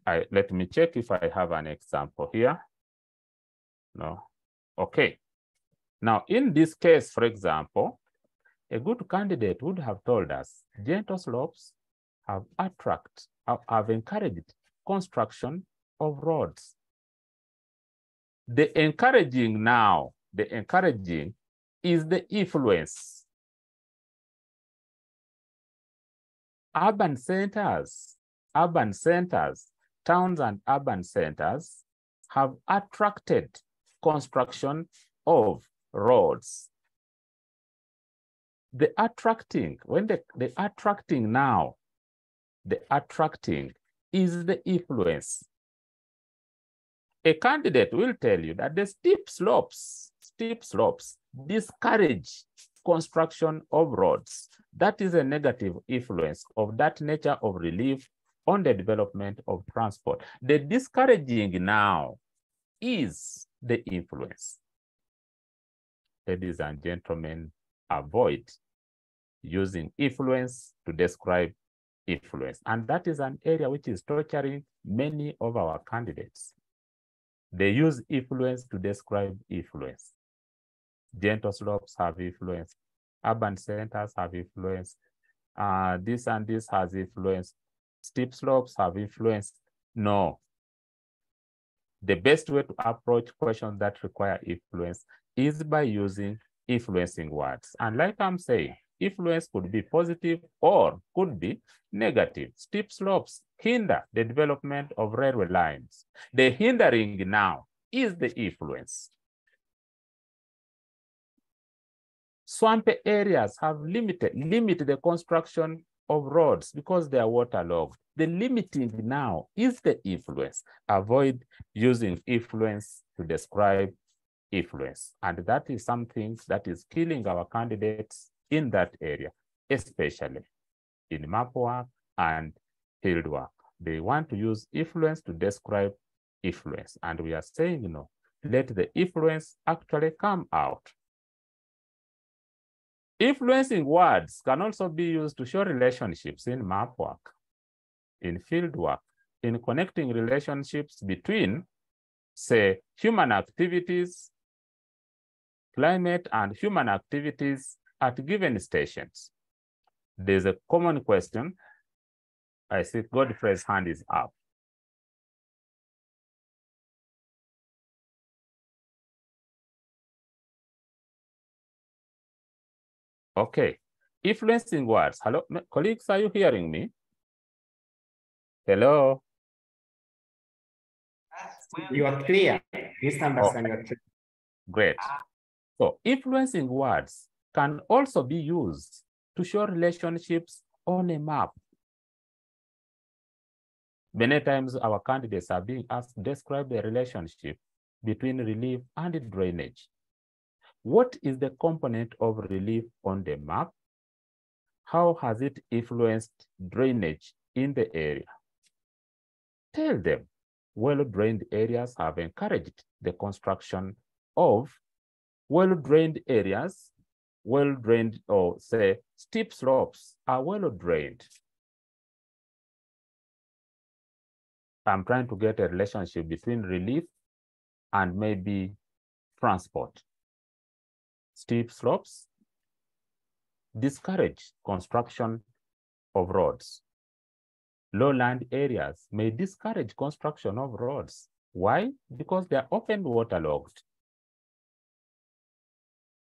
Let me check if I have an example here. No. Okay. Now, in this case, for example, a good candidate would have told us gentle slopes have encouraged construction of roads. The encouraging is the influence. Urban centers, towns and urban centers have attracted construction of roads. The attracting is the influence. A candidate will tell you that the steep slopes discourage construction of roads. That is a negative influence of that nature of relief on the development of transport. The discouraging now is the influence. Ladies and gentlemen, avoid using influence to describe influence. And that is an area which is torturing many of our candidates. They use influence to describe influence. Gentle slopes have influence. Urban centers have influenced. This and this has influenced. Steep slopes have influenced. No. The best way to approach questions that require influence is by using influencing words. And like I'm saying, influence could be positive or could be negative. Steep slopes hinder the development of railway lines. The hindering now is the influence. Swampy areas have limit the construction of roads because they are waterlogged. The limiting now is the influence. Avoid using influence to describe influence. And that is something that is killing our candidates in that area, especially in map work and field work. They want to use influence to describe influence. And we are saying, no, let the influence actually come out. Influencing words can also be used to show relationships in map work, in field work, in connecting relationships between, say, human activities, climate and human activities at given stations. There's a common question. I see Godfrey's hand is up. Okay, influencing words. Hello, colleagues, are you hearing me? Hello? You are clear, Mr. Ambassador, you are clear. Great. So influencing words can also be used to show relationships on a map. Many times our candidates are being asked to describe the relationship between relief and drainage. What is the component of relief on the map? How has it influenced drainage in the area? Tell them well-drained areas have encouraged the construction of well-drained areas, well-drained, or say steep slopes are well-drained. I'm trying to get a relationship between relief and maybe transport. Steep slopes discourage construction of roads. Lowland areas may discourage construction of roads. Why? Because they are often waterlogged.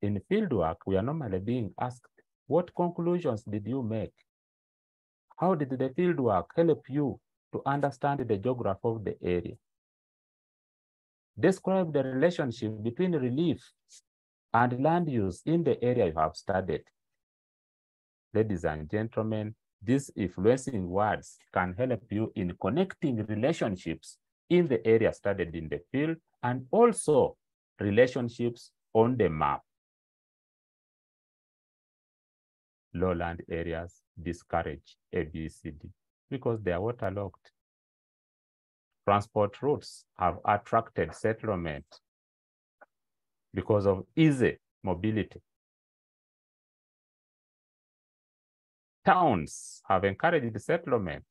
In fieldwork, we are normally being asked, what conclusions did you make? How did the fieldwork help you to understand the geography of the area? Describe the relationship between relief and land use in the area you have studied. Ladies and gentlemen, these influencing words can help you in connecting relationships in the area studied in the field and also relationships on the map. Lowland areas discourage ABCD because they are waterlogged. Transport routes have attracted settlement because of easy mobility. Towns have encouraged settlement.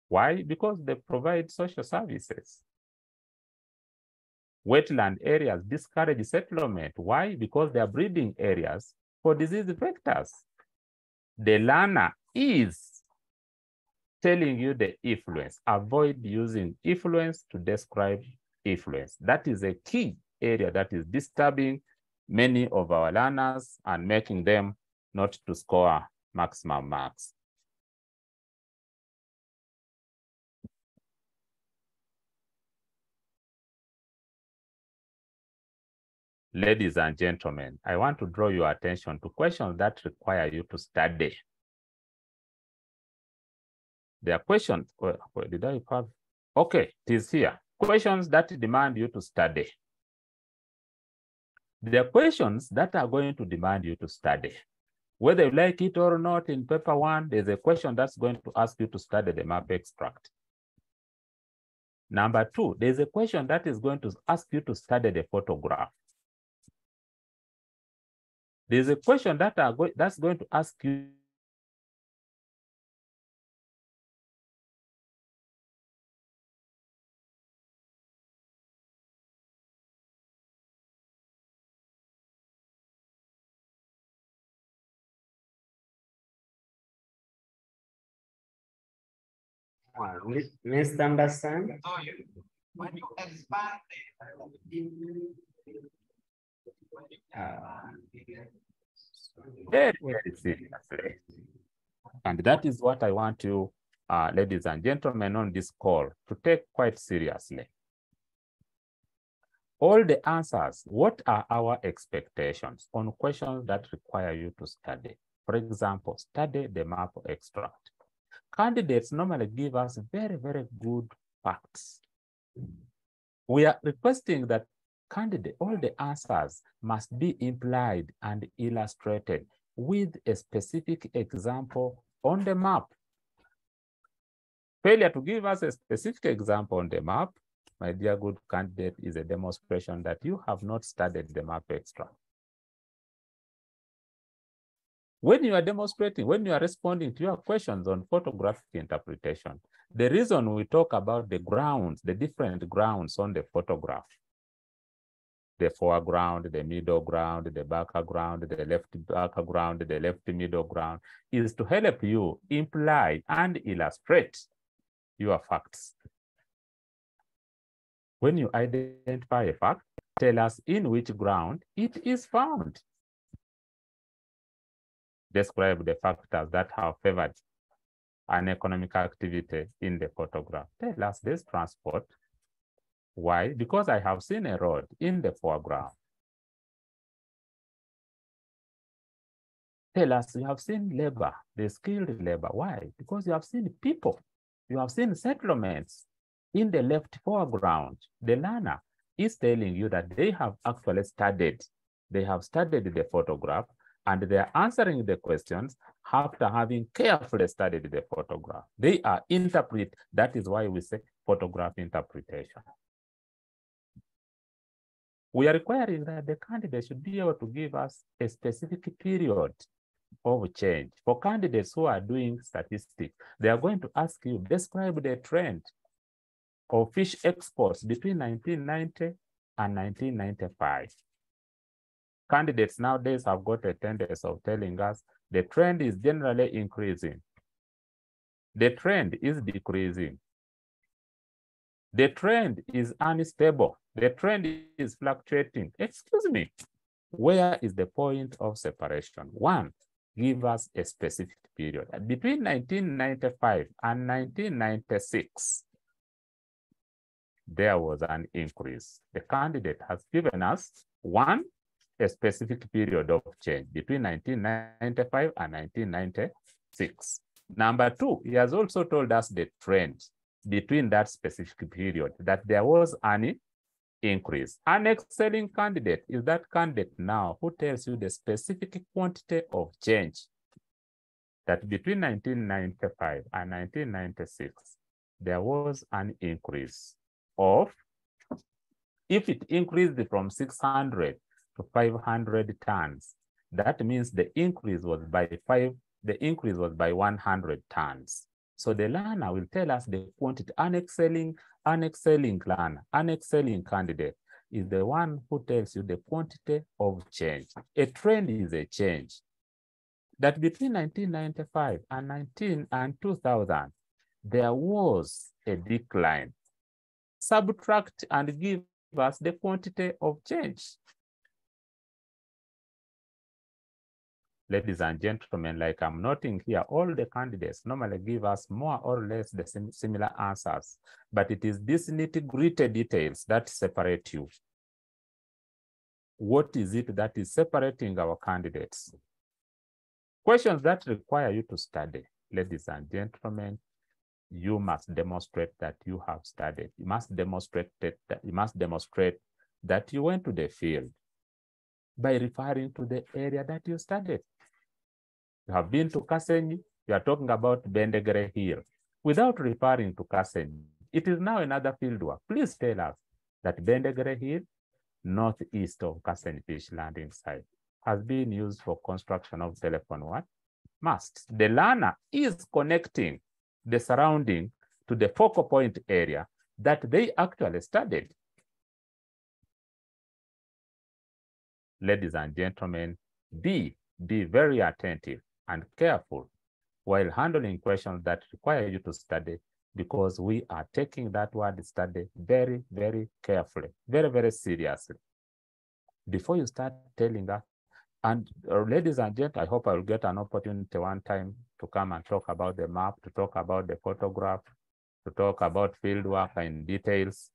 Why? Because they provide social services. Wetland areas discourage settlement. Why? Because they are breeding areas for disease vectors. The learner is telling you the influence. Avoid using influence to describe influence. That is a key area that is disturbing many of our learners and making them not to score maximum marks. Ladies and gentlemen, I want to draw your attention to questions that require you to study. There are questions, where did I have? Okay, it is here. Questions that demand you to study. There are questions that are going to demand you to study. Whether you like it or not, in paper one, there's a question that's going to ask you to study the map extract. Number two, there's a question that is going to ask you to study the photograph. There's a question that's going to ask you Mr. Anderson? When you expand very, very seriously. And that is what I want you, ladies and gentlemen, on this call to take quite seriously. All the answers, what are our expectations on questions that require you to study? For example, study the map extract. Candidates normally give us very, very good facts. We are requesting that all the answers must be implied and illustrated with a specific example on the map. Failure to give us a specific example on the map, my dear good candidate, is a demonstration that you have not studied the map extract. When you are demonstrating, when you are responding to your questions on photographic interpretation, the reason we talk about the grounds, the different grounds on the photograph, the foreground, the middle ground, the background, the left background, the left middle ground, is to help you imply and illustrate your facts. When you identify a fact, tell us in which ground it is found. Describe the factors that have favored an economic activity in the photograph. Tell us this transport. Why? Because I have seen a road in the foreground. Tell us you have seen labor, the skilled labor. Why? Because you have seen people. You have seen settlements in the left foreground. The learner is telling you that they have actually studied. They have studied the photograph and they are answering the questions after having carefully studied the photograph. They are interpret. That is why we say photograph interpretation. We are requiring that the candidate should be able to give us a specific period of change. For candidates who are doing statistics, they are going to ask you, describe the trend of fish exports between 1990 and 1995. Candidates nowadays have got a tendency of telling us the trend is generally increasing. The trend is decreasing. The trend is unstable. The trend is fluctuating. Excuse me. Where is the point of separation? One, give us a specific period. Between 1995 and 1996, there was an increase. The candidate has given us one, a specific period of change between 1995 and 1996. Number two, he has also told us the trend between that specific period, that there was an increase. An excelling candidate is that candidate now who tells you the specific quantity of change that between 1995 and 1996, there was an increase of, if it increased from 600 to 500 tons, that means the increase was by 100 tons. So the learner will tell us the quantity. An excelling learner, an excelling candidate is the one who tells you the quantity of change. A trend is a change. That between 1995 and 2000, there was a decline. Subtract and give us the quantity of change. Ladies and gentlemen, like I'm noting here, all the candidates normally give us more or less the similar answers, but it is these nitty-gritty details that separate you. What is it that is separating our candidates? Questions that require you to study. Ladies and gentlemen, you must demonstrate that you have studied. You must demonstrate that you went to the field by referring to the area that you studied. You have been to Kasenyi, you are talking about Bendegere Hill. Without referring to Kasenyi, it is now another field work. Please tell us that Bendegere Hill, northeast of Kasenyi Fish Landing Site, has been used for construction of telephone masts. The learner is connecting the surrounding to the focal point area that they actually studied. Ladies and gentlemen, be very attentive and careful while handling questions that require you to study because we are taking that word study very, very carefully, very, very seriously. Before you start telling us, and ladies and gentlemen, I hope I will get an opportunity one time to come and talk about the map, to talk about the photograph, to talk about field work in details.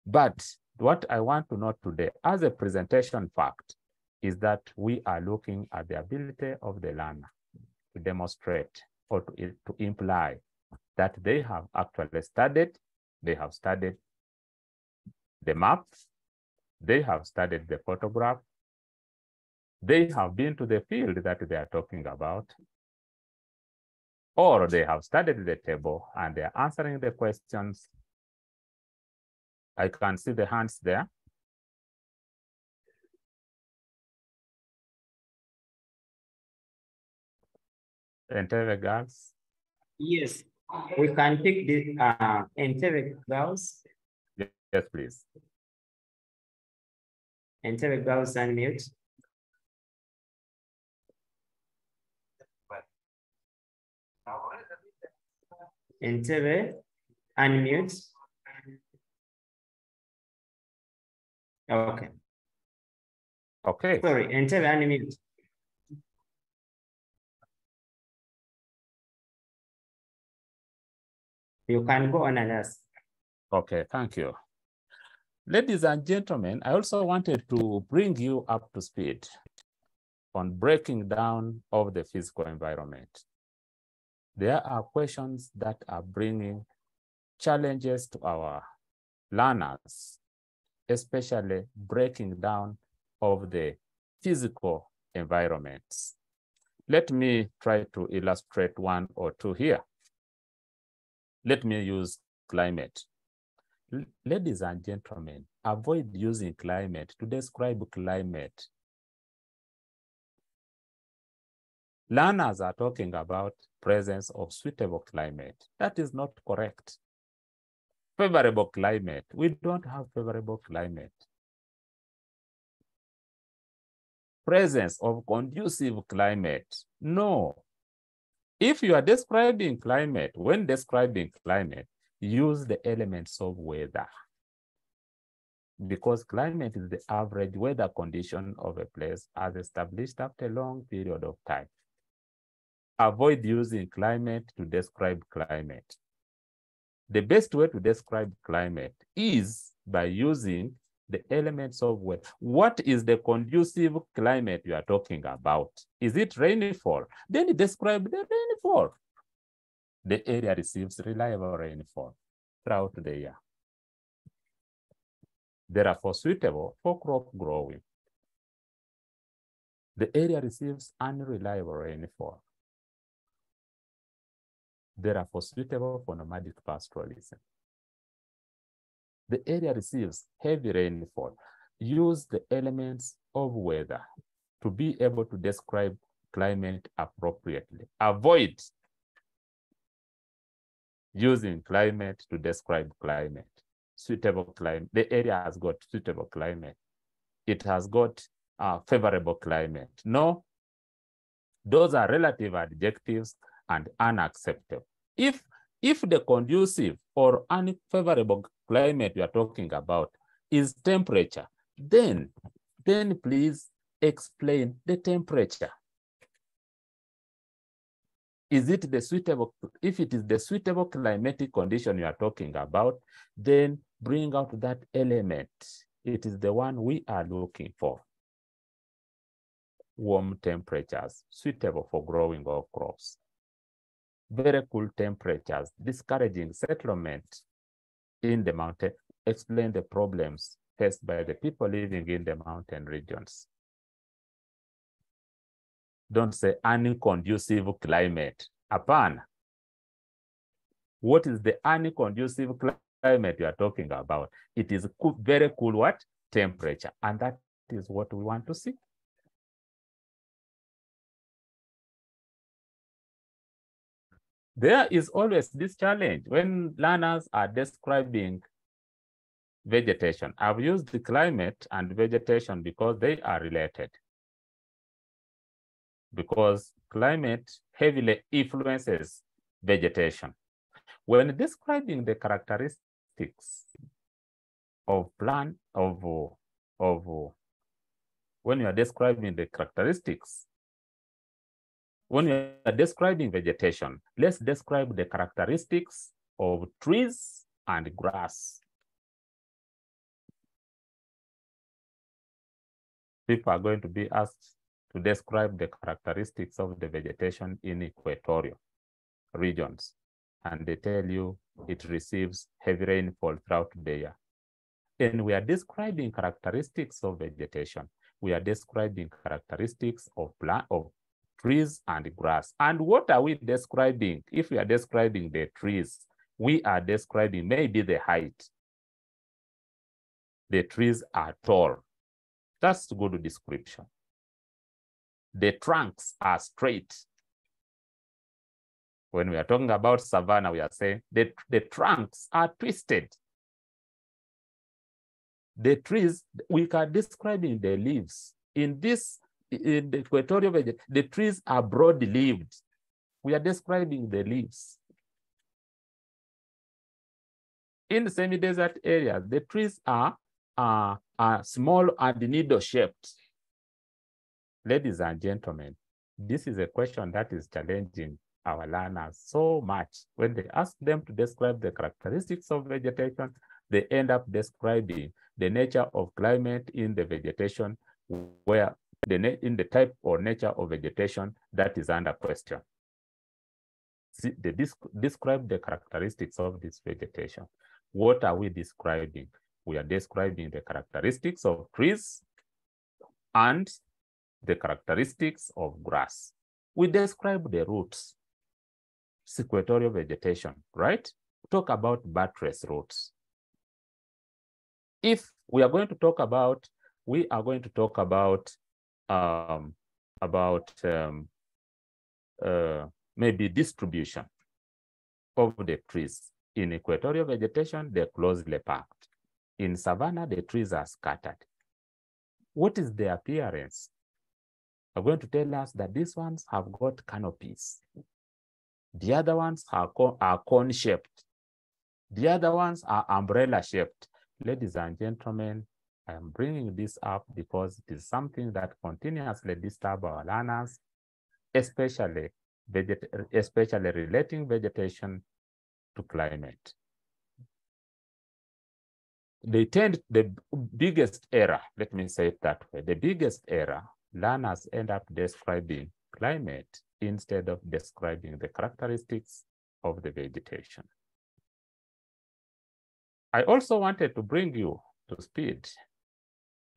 But what I want to note today as a presentation fact is that we are looking at the ability of the learner to demonstrate or to imply that they have actually studied, they have studied the map, they have studied the photograph, they have been to the field that they are talking about, or they have studied the table and they are answering the questions. I can see the hands there. Entire girls. Yes, we can take the Entebbe girls. Yes, please. Entebbe girls unmute. Entebbe unmute. Okay. Okay. Sorry, Entebbe unmute. You can go on and ask. Okay, thank you. Ladies and gentlemen, I also wanted to bring you up to speed on breaking down of the physical environment. There are questions that are bringing challenges to our learners, especially breaking down of the physical environments. Let me try to illustrate one or two here. Let me use climate. Ladies and gentlemen, avoid using climate to describe climate. Learners are talking about presence of suitable climate. That is not correct. Favorable climate. We don't have favorable climate. Presence of conducive climate. No. If you are describing climate, when describing climate, use the elements of weather. Because climate is the average weather condition of a place as established after a long period of time. Avoid using climate to describe climate. The best way to describe climate is by using the elements of weather. What is the conducive climate you are talking about? Is it rainfall? Then describe the rainfall. The area receives reliable rainfall throughout the year. Therefore, suitable for crop growing. The area receives unreliable rainfall. Therefore, suitable for nomadic pastoralism. The area receives heavy rainfall. Use the elements of weather to be able to describe climate appropriately. Avoid using climate to describe climate. Suitable climate. The area has got suitable climate. It has got favorable climate. No, those are relative adjectives and unacceptable. If the conducive or unfavorable climate you are talking about is temperature, then please explain the temperature. Is it the suitable? If it is the suitable climatic condition you are talking about, then bring out that element. It is the one we are looking for. Warm temperatures, suitable for growing of crops. Very cool temperatures, discouraging settlement in the mountain. Explain the problems faced by the people living in the mountain regions. Don't say unconducive climate. Upon what is the unconducive climate you are talking about? It is cool, very cool what? Temperature. And that is what we want to see. There is always this challenge when learners are describing vegetation. I've used the climate and vegetation because they are related. Because climate heavily influences vegetation. When describing the characteristics of when you are describing the characteristics, when you are describing vegetation, let's describe the characteristics of trees and grass. People are going to be asked to describe the characteristics of the vegetation in equatorial regions. And they tell you it receives heavy rainfall throughout the year. And we are describing characteristics of vegetation. We are describing characteristics of trees and grass. And what are we describing? If we are describing the trees, we are describing maybe the height. The trees are tall. That's a good description. The trunks are straight. When we are talking about savanna, we are saying the trunks are twisted. The trees, we are describing the leaves. In the equatorial vegetation, the trees are broad-leaved. We are describing the leaves. In the semi-desert areas, the trees are small and needle-shaped. Ladies and gentlemen, this is a question that is challenging our learners so much. When they ask them to describe the characteristics of vegetation, they end up describing the nature of climate in the vegetation, where in the type or nature of vegetation that is under question. See, they describe the characteristics of this vegetation. What are we describing? We are describing the characteristics of trees and the characteristics of grass. We describe the roots. It's equatorial vegetation, right? Talk about buttress roots. If we are going to talk about, we are going to talk about maybe distribution of the trees. In equatorial vegetation, they're closely packed. In savanna, the trees are scattered. What is the appearance? They're going to tell us that these ones have got canopies. The other ones are cone-shaped. The other ones are umbrella-shaped. Ladies and gentlemen, I am bringing this up because it is something that continuously disturbs our learners, especially relating vegetation to climate. The biggest error, let me say it that way, the biggest error, learners end up describing climate instead of describing the characteristics of the vegetation. I also wanted to bring you to speed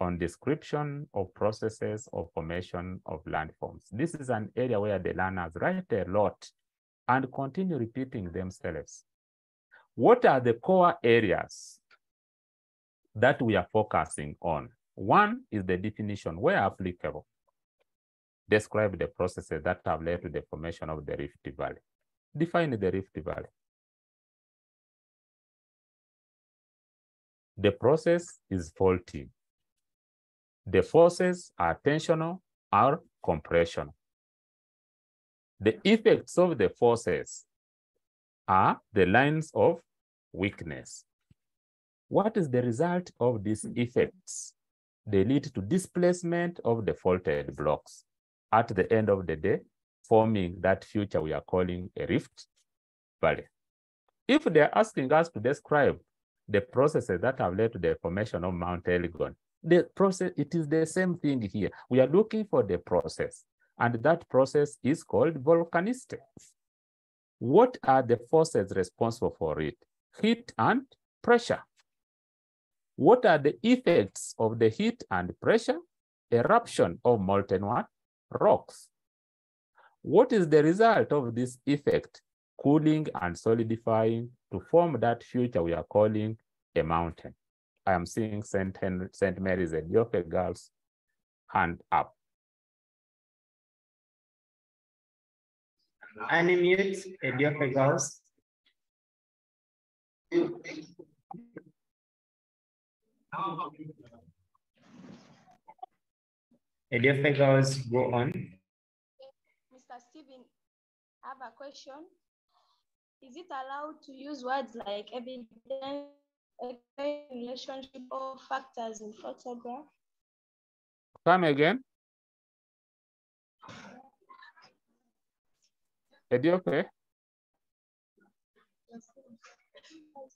on description of processes of formation of landforms. This is an area where the learners write a lot and continue repeating themselves. What are the core areas that we are focusing on? One is the definition, where applicable. Describe the processes that have led to the formation of the Rift Valley. Define the Rift Valley. The process is faulting. The forces are tensional or compressional. The effects of the forces are the lines of weakness. What is the result of these effects? They lead to displacement of the faulted blocks. At the end of the day, forming that future we are calling a Rift Valley. If they're asking us to describe the processes that have led to the formation of Mount Elgon, the process, it is the same thing here. We are looking for the process, and that process is called volcanicity. What are the forces responsible for it? Heat and pressure. What are the effects of the heat and pressure? Eruption of molten rocks. What is the result of this effect? Cooling and solidifying to form that future we are calling a mountain. I am seeing St. Mary's and Yoke girls hand up. Unmute Yoke girls. Yoke girls, go on. Mr. Steven, I have a question. Is it allowed to use words like evidence, explain relationship, or factors in photograph? Come again. Ediope?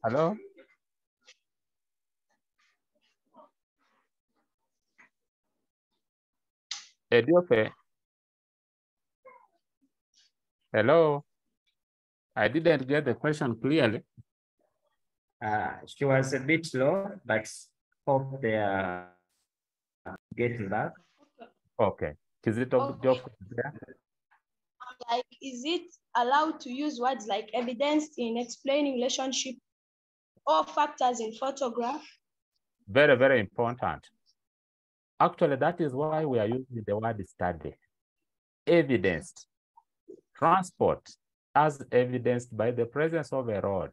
Hello? Ediope? Hello? I didn't get the question clearly. She was a bit low, but hope they are getting back. Okay. Is it Okay. there? Like, is it allowed to use words like evidence in explaining relationship or factors in photograph? Very, very important. Actually, that is why we are using the word study. Evidenced. Transport as evidenced by the presence of a road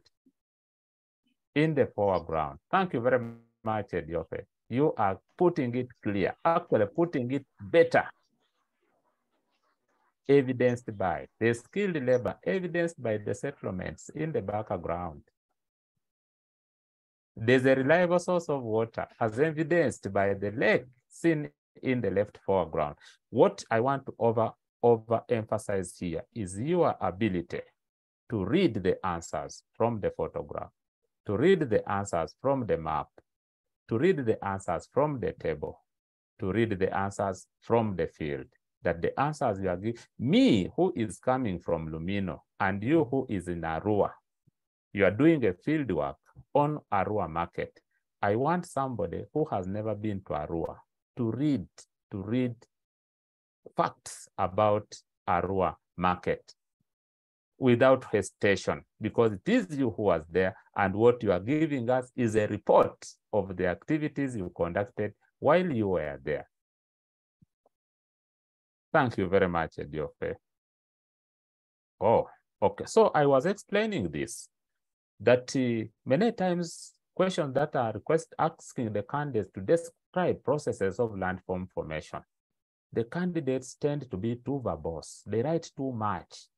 in the foreground. Thank you very much, Ediope. You are putting it clear, actually putting it better. Evidenced by the skilled labor, evidenced by the settlements in the background. There's a reliable source of water as evidenced by the lake seen in the left foreground. What I want to overemphasize here is your ability to read the answers from the photograph, to read the answers from the map, to read the answers from the table, to read the answers from the field, that the answers you are giving, me who is coming from Lumino and you who is in Arua, you are doing a field work on Arua market. I want somebody who has never been to Arua to read facts about Arua market without hesitation, because it is you who was there and what you are giving us is a report of the activities you conducted while you were there. Thank you very much, Ediope. Oh, okay. So I was explaining this, that many times questions that are asking the candidates to describe processes of landform formation, the candidates tend to be too verbose. They write too much.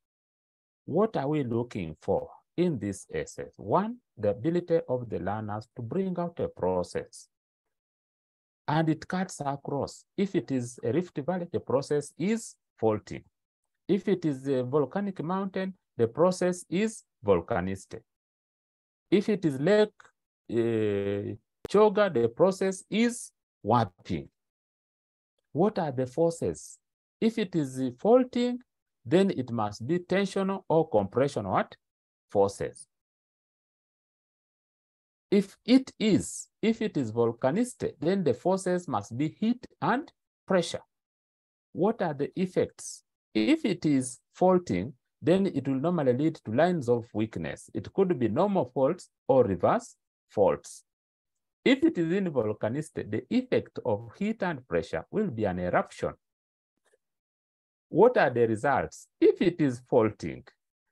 What are we looking for in this essay? One, the ability of the learners to bring out a process. And it cuts across. If it is a Rift Valley, the process is faulting. If it is a volcanic mountain, the process is volcanistic. If it is Lake Choga, the process is warping. What are the forces? If it is faulting, then it must be tensional or compression what? Forces. If it is volcanistic, then the forces must be heat and pressure. What are the effects? If it is faulting, then it will normally lead to lines of weakness. It could be normal faults or reverse faults. If it is in volcanistic, the effect of heat and pressure will be an eruption. What are the results? If it is faulting,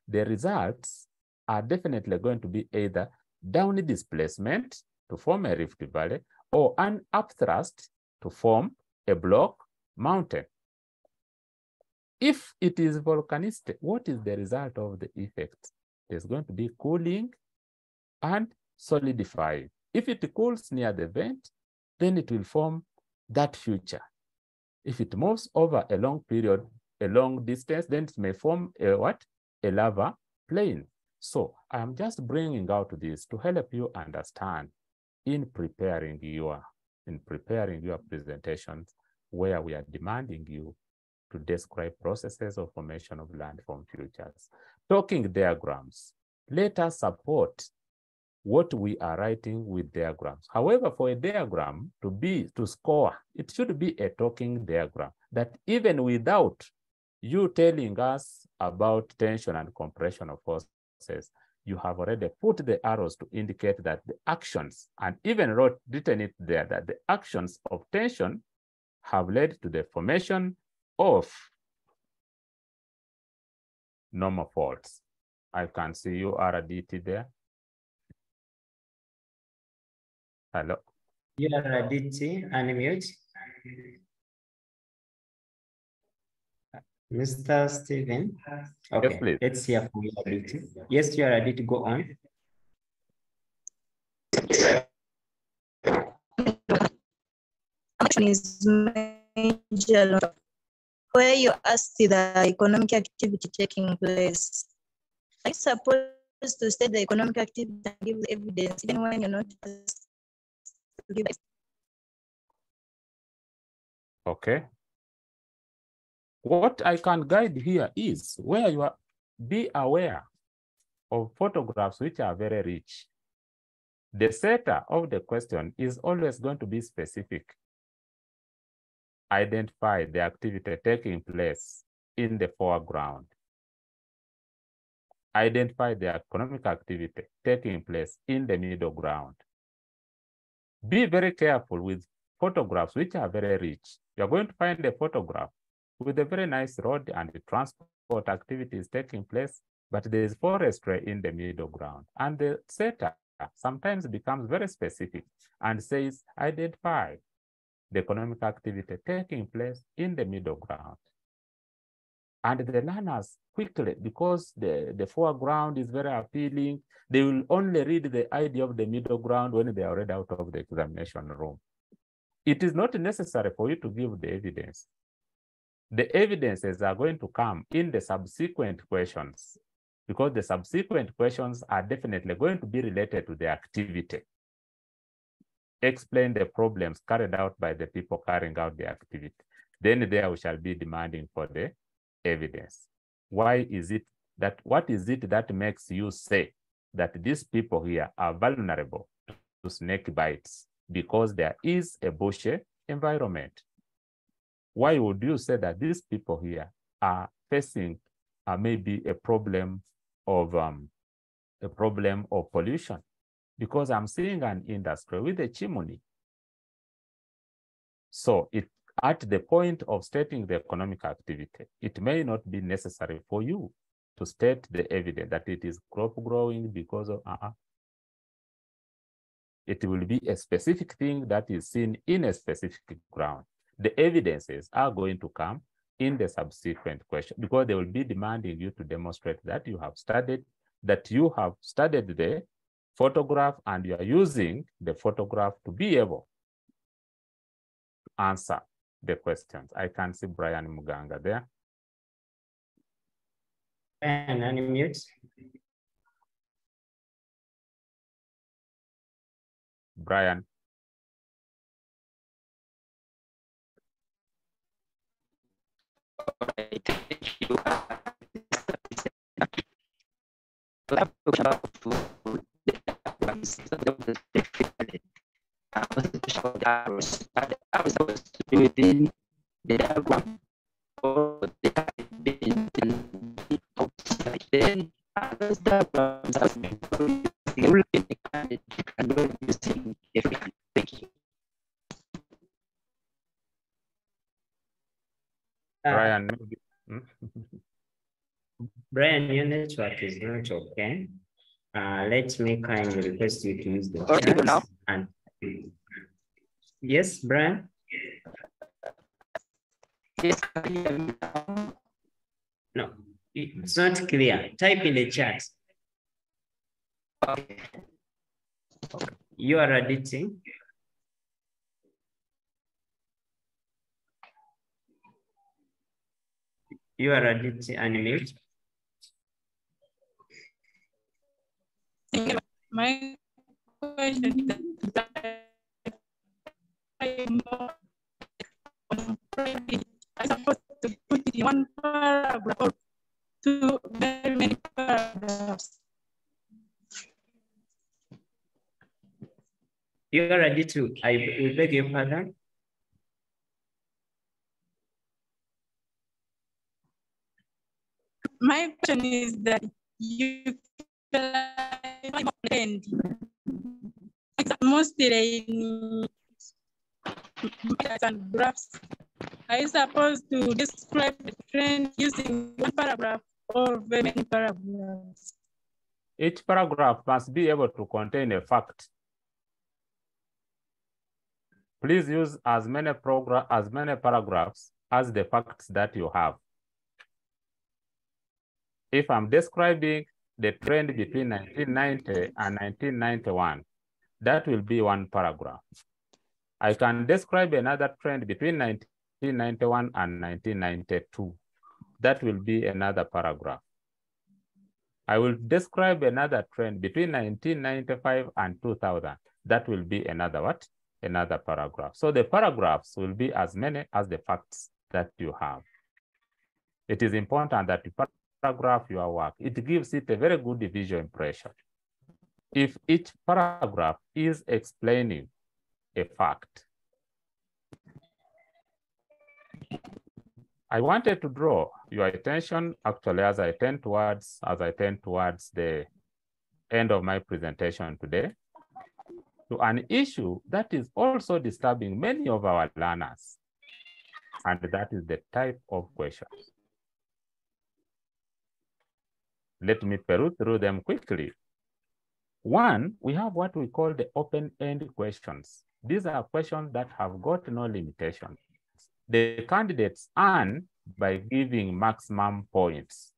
the results are definitely going to be either down displacement to form a Rift Valley or an upthrust to form a block mountain. If it is volcanistic, what is the result of the effect? There's going to be cooling and solidifying. If it cools near the vent, then it will form that feature. If it moves over a long period, a long distance, then it may form a what? A lava plain. So I am just bringing out this to help you understand in preparing your presentations, where we are demanding you to describe processes of formation of landform features. Talking diagrams, let us support what we are writing with diagrams. However, for a diagram to score, it should be a talking diagram that even without you telling us about tension and compression of forces, you have already put the arrows to indicate that the actions, and even written it there, that the actions of tension have led to the formation of normal faults. I can see you RDT there. Hello. You are RDT, unmute. Mr. Stephen? Okay, please. let's hear from you, Aditi. Yes, you are ready to go on. Action is major where you ask the economic activity taking place. I suppose to state the economic activity and give the evidence even when you're not asked to give it. Okay. What I can guide here is where you are, be aware of photographs which are very rich. The setter of the question is always going to be specific. Identify the activity taking place in the foreground. Identify the economic activity taking place in the middle ground. Be very careful with photographs which are very rich. You're going to find a photograph with a very nice road and the transport activities taking place, but there is forestry in the middle ground. And the setter sometimes becomes very specific and says, identify the economic activity taking place in the middle ground. And the learners quickly, because the foreground is very appealing, they will only read the idea of the middle ground when they are already out of the examination room. It is not necessary for you to give the evidence. The evidences are going to come in the subsequent questions, because the subsequent questions are definitely going to be related to the activity. Explain the problems carried out by the people carrying out the activity. Then there we shall be demanding for the evidence. Why is it that, what is it that makes you say that these people here are vulnerable to snake bites? Because there is a bushy environment. Why would you say that these people here are facing maybe a problem of pollution? Because I'm seeing an industry with a chimney. So at the point of stating the economic activity, it may not be necessary for you to state the evidence that it is crop growing because of, it will be a specific thing that is seen in a specific ground. The evidences are going to come in the subsequent question because they will be demanding you to demonstrate that you have studied the photograph and you are using the photograph to be able to answer the questions. I can see Brian Muganga there. And unmute. Brian. Within the diagram or the outside, then others diagrams have been using everything. Thank you. Brian. Brian, your network is not okay. Let me kindly request you to use the Audible now? And yes, Brian. Yes. No, it's not clear. Type in the chat. Okay. You are editing. You are editing, unmute. My question is I supposed to put it in one paragraph or two very many paragraphs. You are ready to, I will beg your pardon. My question is that you mostly in and graphs. Are you supposed to describe the trend using one paragraph or very many paragraphs? Each paragraph must be able to contain a fact. Please use as many paragraphs as the facts that you have. If I'm describing the trend between 1990 and 1991, that will be one paragraph. I can describe another trend between 1991 and 1992. That will be another paragraph. I will describe another trend between 1995 and 2000. That will be another what? Another paragraph. So the paragraphs will be as many as the facts that you have. It is important that you paragraph your work. It gives it a very good visual impression. If each paragraph is explaining a fact. I wanted to draw your attention actually as I tend towards the end of my presentation today to an issue that is also disturbing many of our learners, and that is the type of question. Let me peruse through them quickly. One, we have what we call the open-end questions. These are questions that have got no limitations. The candidates earn by giving maximum points.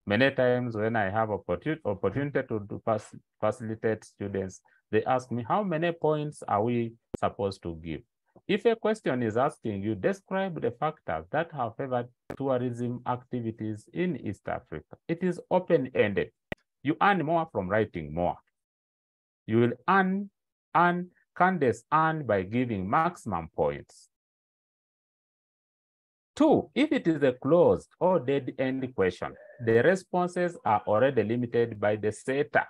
Many times when I have opportunity to facilitate students, they ask me, how many points are we supposed to give? If a question is asking you, describe the factors that have favored tourism activities in East Africa, it is open-ended. You earn more from writing more. You will candidates earn by giving maximum points. Two, if it is a closed or dead-end question, the responses are already limited by the setter.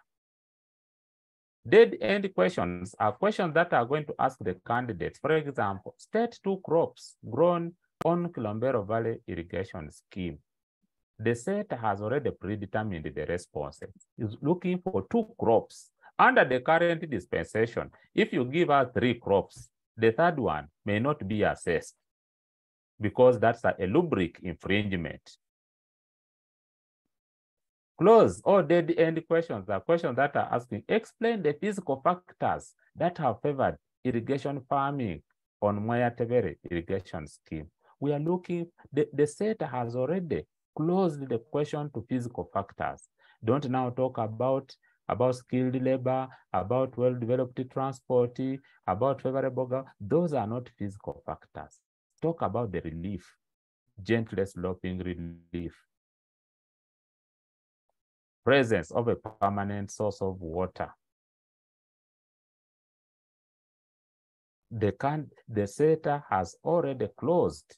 Dead-end questions are questions that are going to ask the candidates, for example, state 2 crops grown on Kilombero Valley irrigation scheme. The setter has already predetermined the responses. It's looking for 2 crops. Under the current dispensation, if you give out 3 crops, the third one may not be assessed, because that's a lubric infringement. Close or dead-end questions are questions that are asking, explain the physical factors that have favored irrigation farming on Mwayatebere irrigation scheme. We are looking, the setter has already closed the question to physical factors. Don't now talk about skilled labor, about well-developed transport, about favorable, those are not physical factors. Talk about the relief, gently sloping relief. Presence of a permanent source of water. The setter has already closed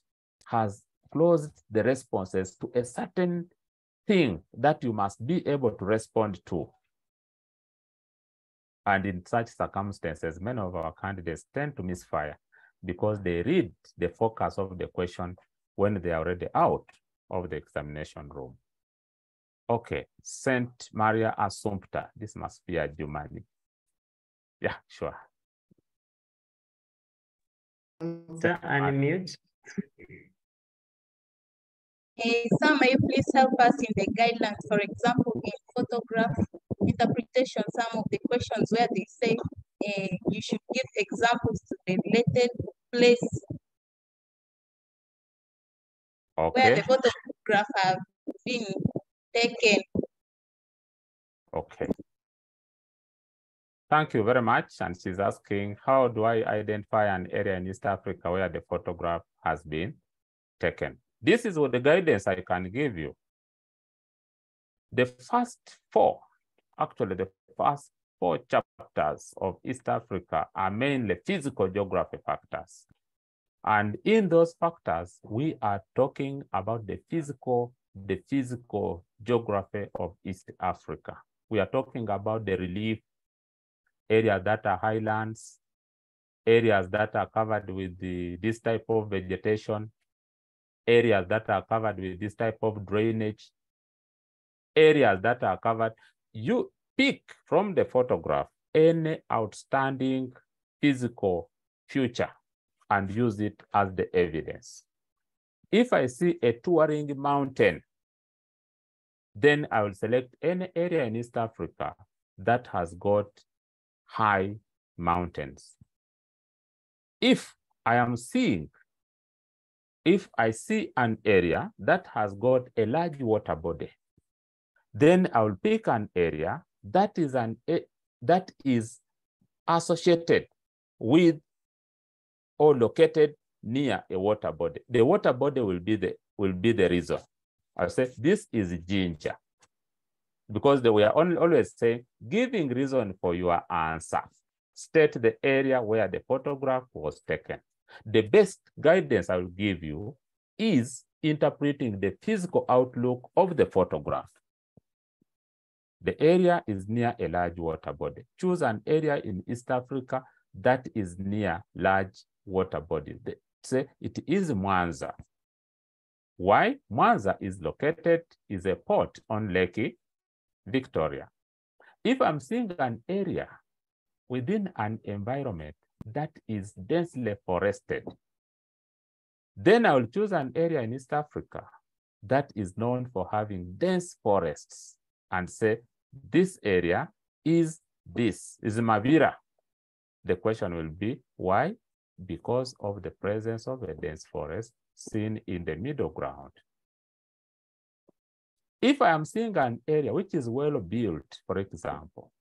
the responses to a certain thing that you must be able to respond to. And in such circumstances, many of our candidates tend to misfire because they read the focus of the question when they are already out of the examination room. Okay, Saint Maria Assumpta. This must be a Jumani. Yeah, sure. Sir, unmute. Sir, may you please help us in the guidelines, for example, in photograph interpretation, some of the questions where they say you should give examples to the related place where the photograph have been taken. Okay. Thank you very much. And she's asking, how do I identify an area in East Africa where the photograph has been taken? This is what the guidance I can give you. The first 4 chapters of East Africa are mainly physical geography factors. And in those factors, we are talking about the physical geography of East Africa. We are talking about the relief, areas that are highlands, areas that are covered with this type of vegetation, areas that are covered with this type of drainage, areas that are covered. You pick from the photograph any outstanding physical feature and use it as the evidence. If I see a towering mountain, then I will select any area in East Africa that has got high mountains. If I see an area that has got a large water body, Then I will pick an area that is associated with or located near a water body. The water body will be the reason. I'll say this is Ginger, because they were always saying, giving reason for your answer. State the area where the photograph was taken. The best guidance I will give you is interpreting the physical outlook of the photograph. The area is near a large water body. Choose an area in East Africa that is near large water bodies. They say it is Mwanza. Why? Mwanza is a port on Lake Victoria. If I'm seeing an area within an environment that is densely forested, then I will choose an area in East Africa that is known for having dense forests and say, this area is Mavira. The question will be, why? Because of the presence of a dense forest seen in the middle ground. If I am seeing an area which is well built, for example,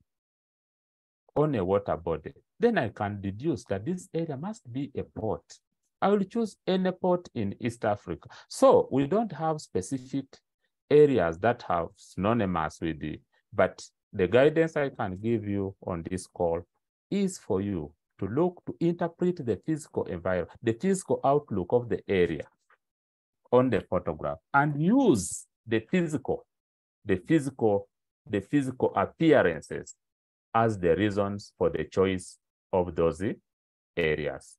on a water body, then I can deduce that this area must be a port. I will choose any port in East Africa. So we don't have specific areas that have synonymous with the, but the guidance I can give you on this call is for you to interpret the physical environment, the physical outlook of the area on the photograph, and use the physical appearances as the reasons for the choice of those areas.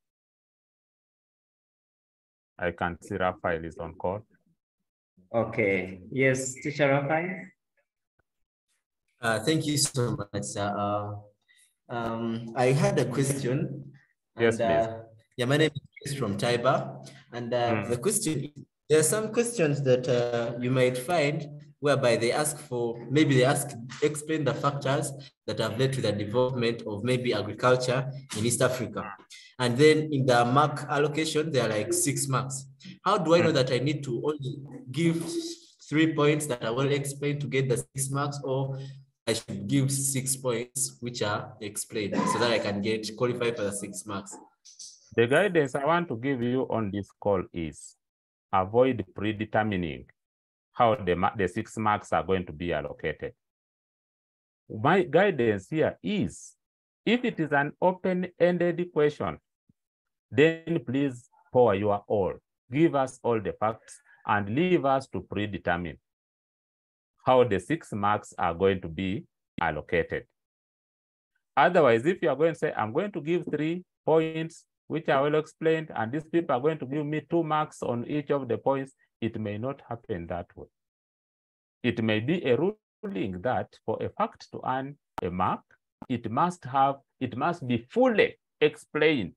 I can see Raphael is on call. Okay, yes, Teacher Raphael. Thank you so much, sir. I had a question. Yes, please. Yeah, my name is from Taiba. And the question, there are some questions that you might find whereby they ask explain the factors that have led to the development of maybe agriculture in East Africa. And then in the mark allocation, there are like 6 marks. How do I know that I need to only give 3 points that are well explained to get the 6 marks, or I should give 6 points which are explained so that I can get qualified for the 6 marks? The guidance I want to give you on this call is avoid predetermining how the 6 marks are going to be allocated. My guidance here is, if it is an open-ended question, then please pour your all. Give us all the facts and leave us to predetermine how the 6 marks are going to be allocated. Otherwise, if you are going to say, I'm going to give 3 points, which I will explain, and these people are going to give me 2 marks on each of the points, it may not happen that way. It may be a ruling that for a fact to earn a mark, it must be fully explained.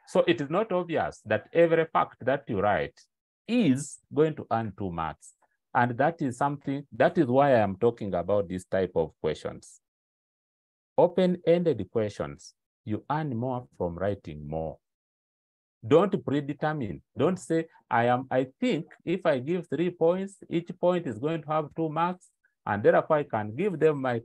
So it is not obvious that every fact that you write is going to earn 2 marks. And that is why I am talking about this type of questions. Open-ended questions, you earn more from writing more. Don't predetermine. Don't say, I think if I give 3 points, each point is going to have 2 marks, and therefore I can give them my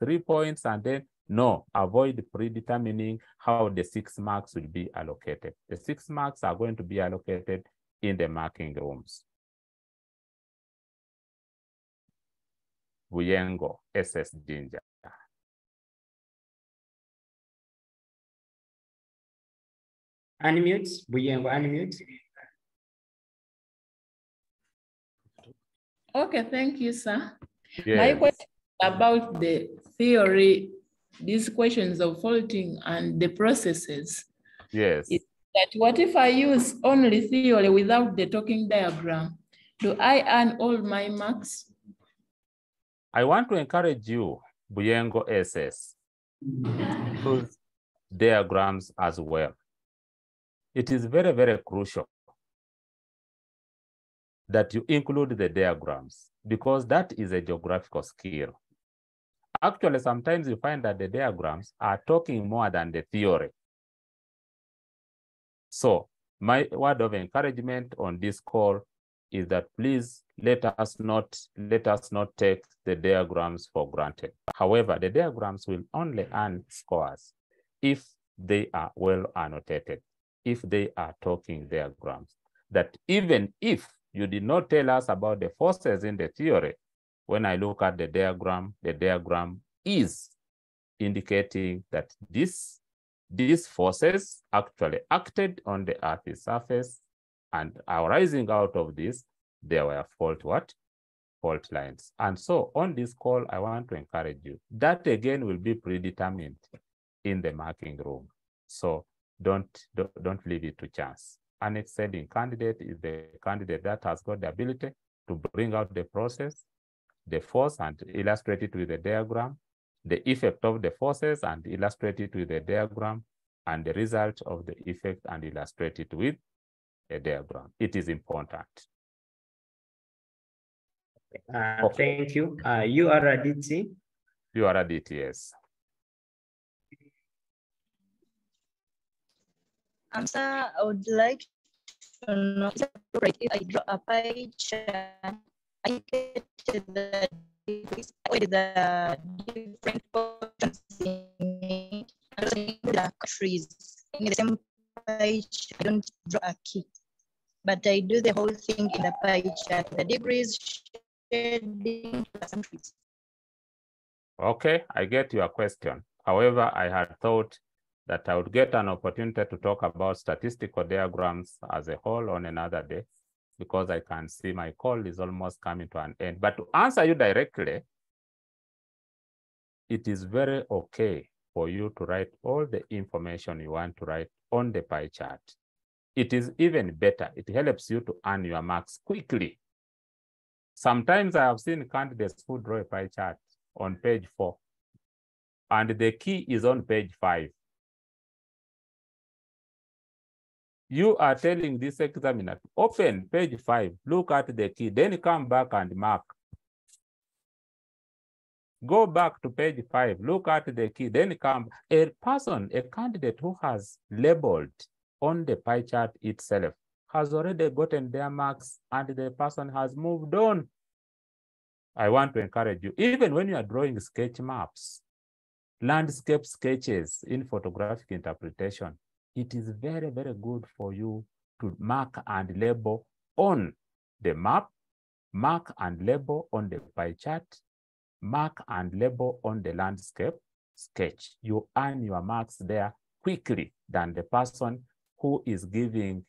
3 points, and then no, avoid predetermining how the 6 marks will be allocated. The 6 marks are going to be allocated in the marking rooms. Buyengo, SS Ginger. Unmute, Buyengo, unmute. Okay, thank you, sir. Yes. My question about the theory, these questions of faulting and the processes. Yes. Is that what if I use only theory without the talking diagram? Do I earn all my marks? I want to encourage you, Buyengo SS, use diagrams as well. It is very, very crucial that you include the diagrams, because that is a geographical skill. Actually, sometimes you find that the diagrams are talking more than the theory. So my word of encouragement on this call is that please let us not take the diagrams for granted. However, the diagrams will only earn scores if they are well annotated, if they are talking diagrams. That even if you did not tell us about the forces in the theory, when I look at the diagram is indicating that these forces actually acted on the Earth's surface, and arising out of this, there were fault lines. And so on this call, I want to encourage you. That again will be predetermined in the marking room. So don't leave it to chance. An excelling candidate is the candidate that has got the ability to bring out the process, the force, and illustrate it with a diagram, the effect of the forces and illustrate it with a diagram, and the result of the effect and illustrate it with a diagram. It is important. Okay. Thank you. You are Aditi. You are Aditi, yes. Sir, I would like to know, is it right if I draw a pie chart, I get the different portions in it, and also in the countries. In the same pie chart, I don't draw a key, but I do the whole thing in the pie chart, the degrees, shading, countries. Okay, I get your question. However, I had thought that I would get an opportunity to talk about statistical diagrams as a whole on another day, because I can see my call is almost coming to an end. But to answer you directly, it is very okay for you to write all the information you want to write on the pie chart. It is even better. It helps you to earn your marks quickly. Sometimes I have seen candidates who draw a pie chart on page 4, and the key is on page 5. You are telling this examiner, open page 5, look at the key, then come back and mark. Go back to page 5, look at the key, then come. A candidate who has labeled on the pie chart itself has already gotten their marks, and the person has moved on. I want to encourage you, even when you are drawing sketch maps, landscape sketches in photographic interpretation, it is very, very good for you to mark and label on the map, mark and label on the pie chart, mark and label on the landscape sketch. You earn your marks there quickly than the person who is giving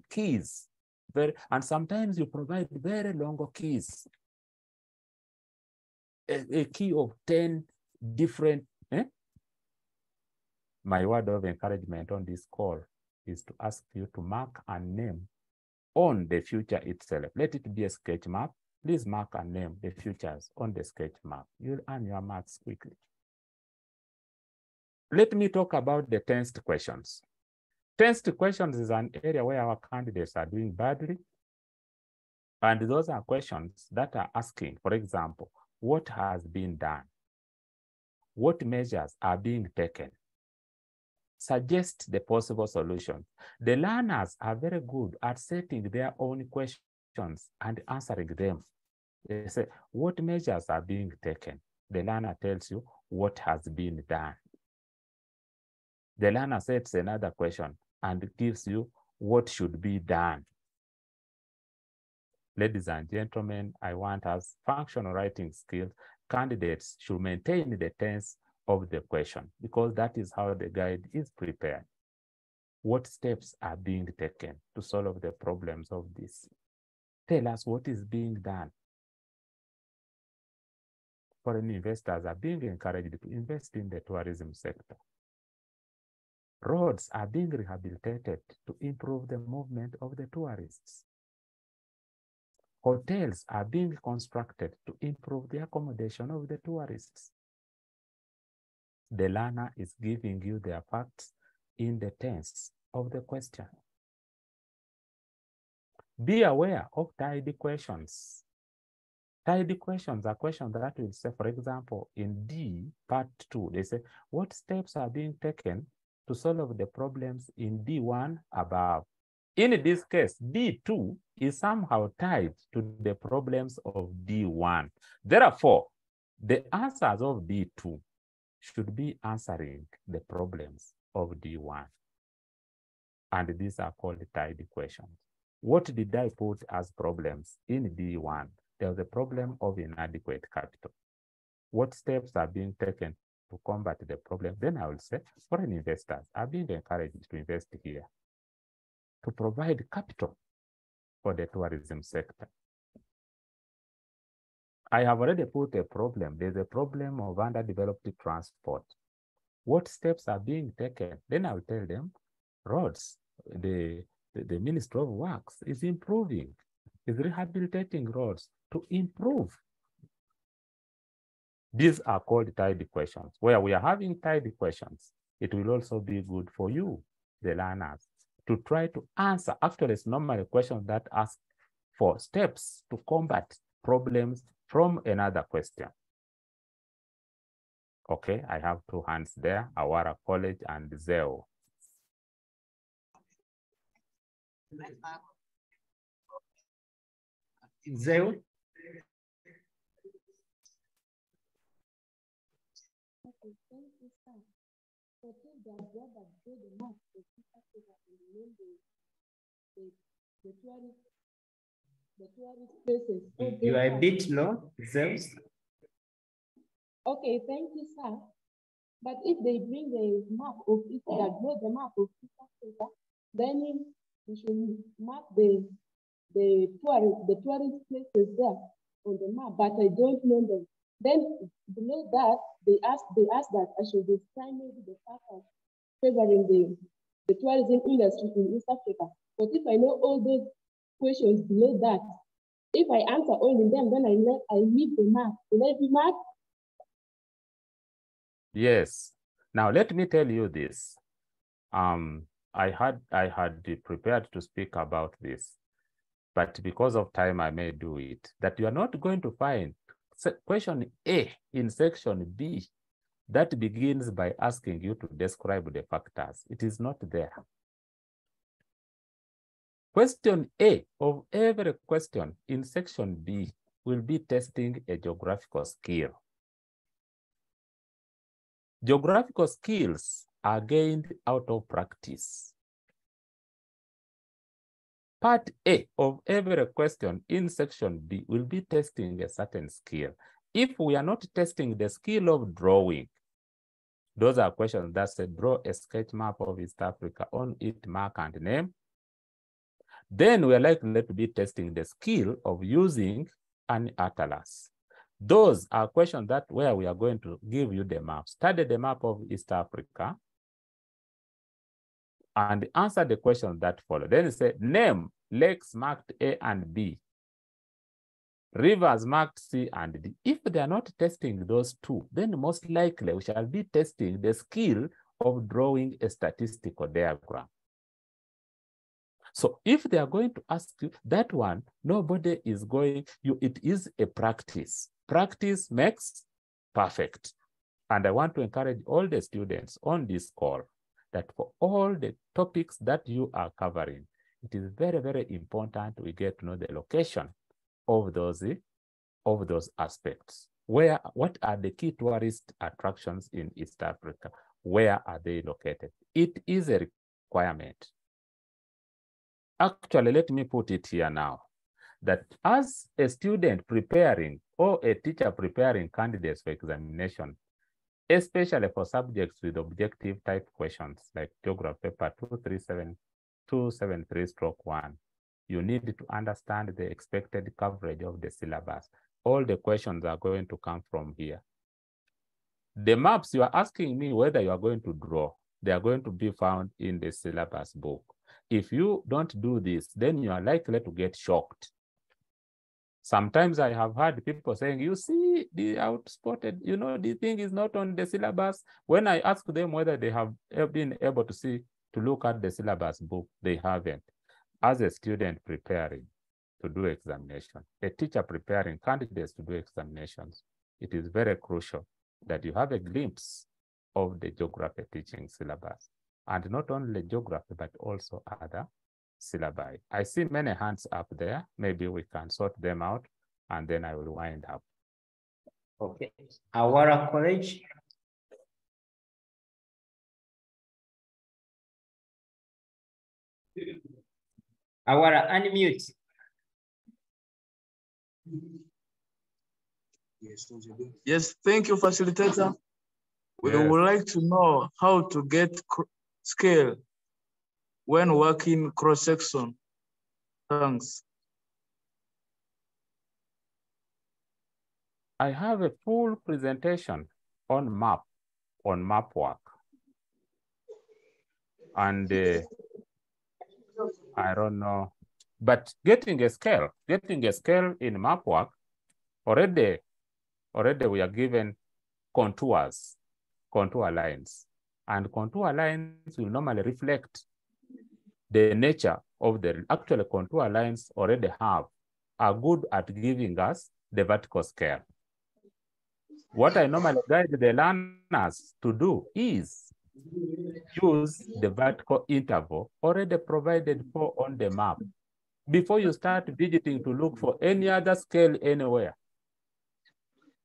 keys. And sometimes you provide very long keys. A key of 10 different. My word of encouragement on this call is to ask you to mark and name on the future itself. Let it be a sketch map. Please mark and name the futures on the sketch map. You'll earn your marks quickly. Let me talk about the tensed questions. Tensed questions is an area where our candidates are doing badly. And those are questions that are asking, for example, what has been done? What measures are being taken? Suggest the possible solutions. The learners are very good at setting their own questions and answering them. They say, what measures are being taken? The learner tells you what has been done. The learner sets another question and gives you what should be done. Ladies and gentlemen, I want as functional writing skills, candidates should maintain the tense of the question, because that is how the guide is prepared. What steps are being taken to solve the problems of this? Tell us what is being done. Foreign investors are being encouraged to invest in the tourism sector. Roads are being rehabilitated to improve the movement of the tourists. Hotels are being constructed to improve the accommodation of the tourists. The learner is giving you their facts in the tense of the question. Be aware of tidy questions. Tidy questions are questions that will say, for example, in D, part 2, they say, what steps are being taken to solve the problems in D1 above? In this case, D2 is somehow tied to the problems of D1. Therefore, the answers of D2 should be answering the problems of D1. And these are called tied questions. What did I put as problems in D1? There was a problem of inadequate capital. What steps are being taken to combat the problem? Then I will say foreign investors are being encouraged to invest here to provide capital for the tourism sector. I have already put a problem. There's a problem of underdeveloped transport. What steps are being taken? Then I'll tell them roads, the Ministry of Works is improving, is rehabilitating roads to improve. These are called tied questions. Where we are having tied questions, it will also be good for you, the learners, to try to answer. Actually, it's normally questions that ask for steps to combat problems from another question. Okay, I have two hands there, Awara College and Zeo. Zeo? You are a bit low, Zeus. Okay, thank you, sir. But if they bring the map of it, that draw the map of East Africa, then we should mark the tourist places there on the map, but I don't know them. Then below that, they asked that I should describe maybe the factors favoring the tourism industry in East Africa. But if I know all those questions below that, if I answer all of them, then I leave the map. Will I be marked? Yes. Now let me tell you this. I had prepared to speak about this, but because of time, I may do it. That you are not going to find question A in section B that begins by asking you to describe the factors. It is not there. Question A of every question in section B will be testing a geographical skill. Geographical skills are gained out of practice. Part A of every question in section B will be testing a certain skill. If we are not testing the skill of drawing, those are questions that say draw a sketch map of East Africa, on it mark and name. Then we are likely to be testing the skill of using an atlas. Those are questions that where we are going to give you the map. Study the map of East Africa and answer the questions that follow. Then say name lakes marked A and B, rivers marked C and D. If they are not testing those two, then most likely we shall be testing the skill of drawing a statistical diagram. So if they are going to ask you that one, nobody is going, it is a practice. Practice makes perfect. And I want to encourage all the students on this call that for all the topics that you are covering, it is very, very important we get to know the location of those aspects. What are the key tourist attractions in East Africa? Where are they located? It is a requirement. Actually, let me put it here now, that as a student preparing or a teacher preparing candidates for examination, especially for subjects with objective type questions like Geography paper 273/1, you need to understand the expected coverage of the syllabus. All the questions are going to come from here. The maps you are asking me whether you are going to draw, they are going to be found in the syllabus book. If you don't do this, then you are likely to get shocked. Sometimes I have heard people saying, you see, the outspotted, the thing is not on the syllabus. When I ask them whether they have been able to look at the syllabus book, they haven't. As a student preparing to do examination, a teacher preparing candidates to do examinations, it is very crucial that you have a glimpse of the geography teaching syllabus. And not only geography, but also other syllabi. I see many hands up there. Maybe we can sort them out and then I will wind up. Okay. Awara College. Awara, unmute. Yes, thank you, facilitator. We Yes. would like to know how to get scale when working cross-section. Thanks. I have a full presentation on map work. And I don't know, but getting a scale in map work, already we are given contour lines, and contour lines will normally reflect the nature of the actual contour lines already are good at giving us the vertical scale. What I normally guide the learners to do is use the vertical interval already provided for on the map before you start visiting to look for any other scale anywhere.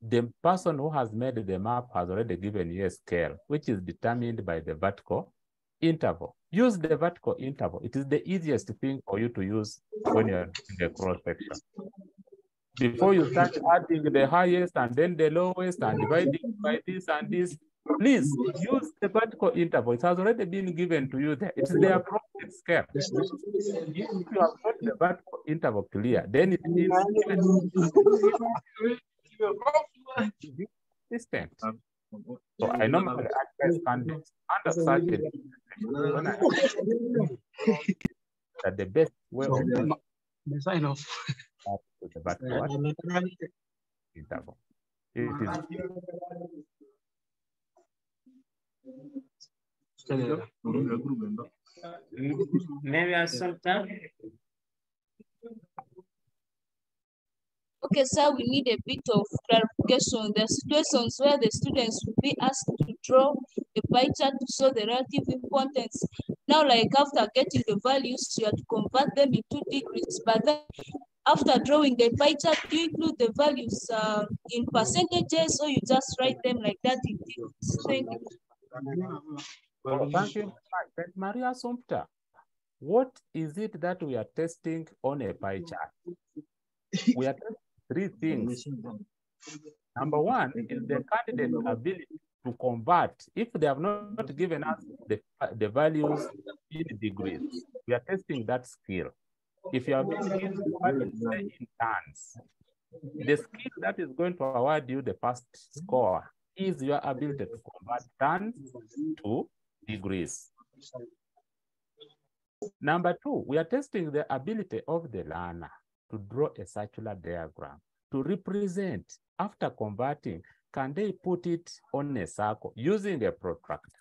The person who has made the map has already given you a scale, which is determined by the vertical interval. Use the vertical interval. It is the easiest thing for you to use when you're doing a cross section. Before you start adding the highest and then the lowest and dividing by this and this, please use the vertical interval. It has already been given to you there. It's the appropriate scale. If you have got the vertical interval clear, then it is consistent. So I normally advise candidates under such a when I that the best way of doing the sign off the vertical interval. It is Maybe at some time. Okay, sir, we need a bit of clarification. There are situations where the students will be asked to draw a pie chart to show the relative importance. Now, like after getting the values, you have to convert them into degrees. But then after drawing the pie chart, do you include the values in percentages or you just write them like that in degrees? Thank you. well, thank you, Maria Sumpta. What is it that we are testing on a pie chart? We are testing three things. Number one is the candidate's ability to convert. If they have not given us the values in degrees, we are testing that skill. If you have been given the values in tons, the skill that is going to award you the first score is your ability to convert tons to degrees. Number two, we are testing the ability of the learner to draw a circular diagram to represent, after converting, can they put it on a circle using a protractor?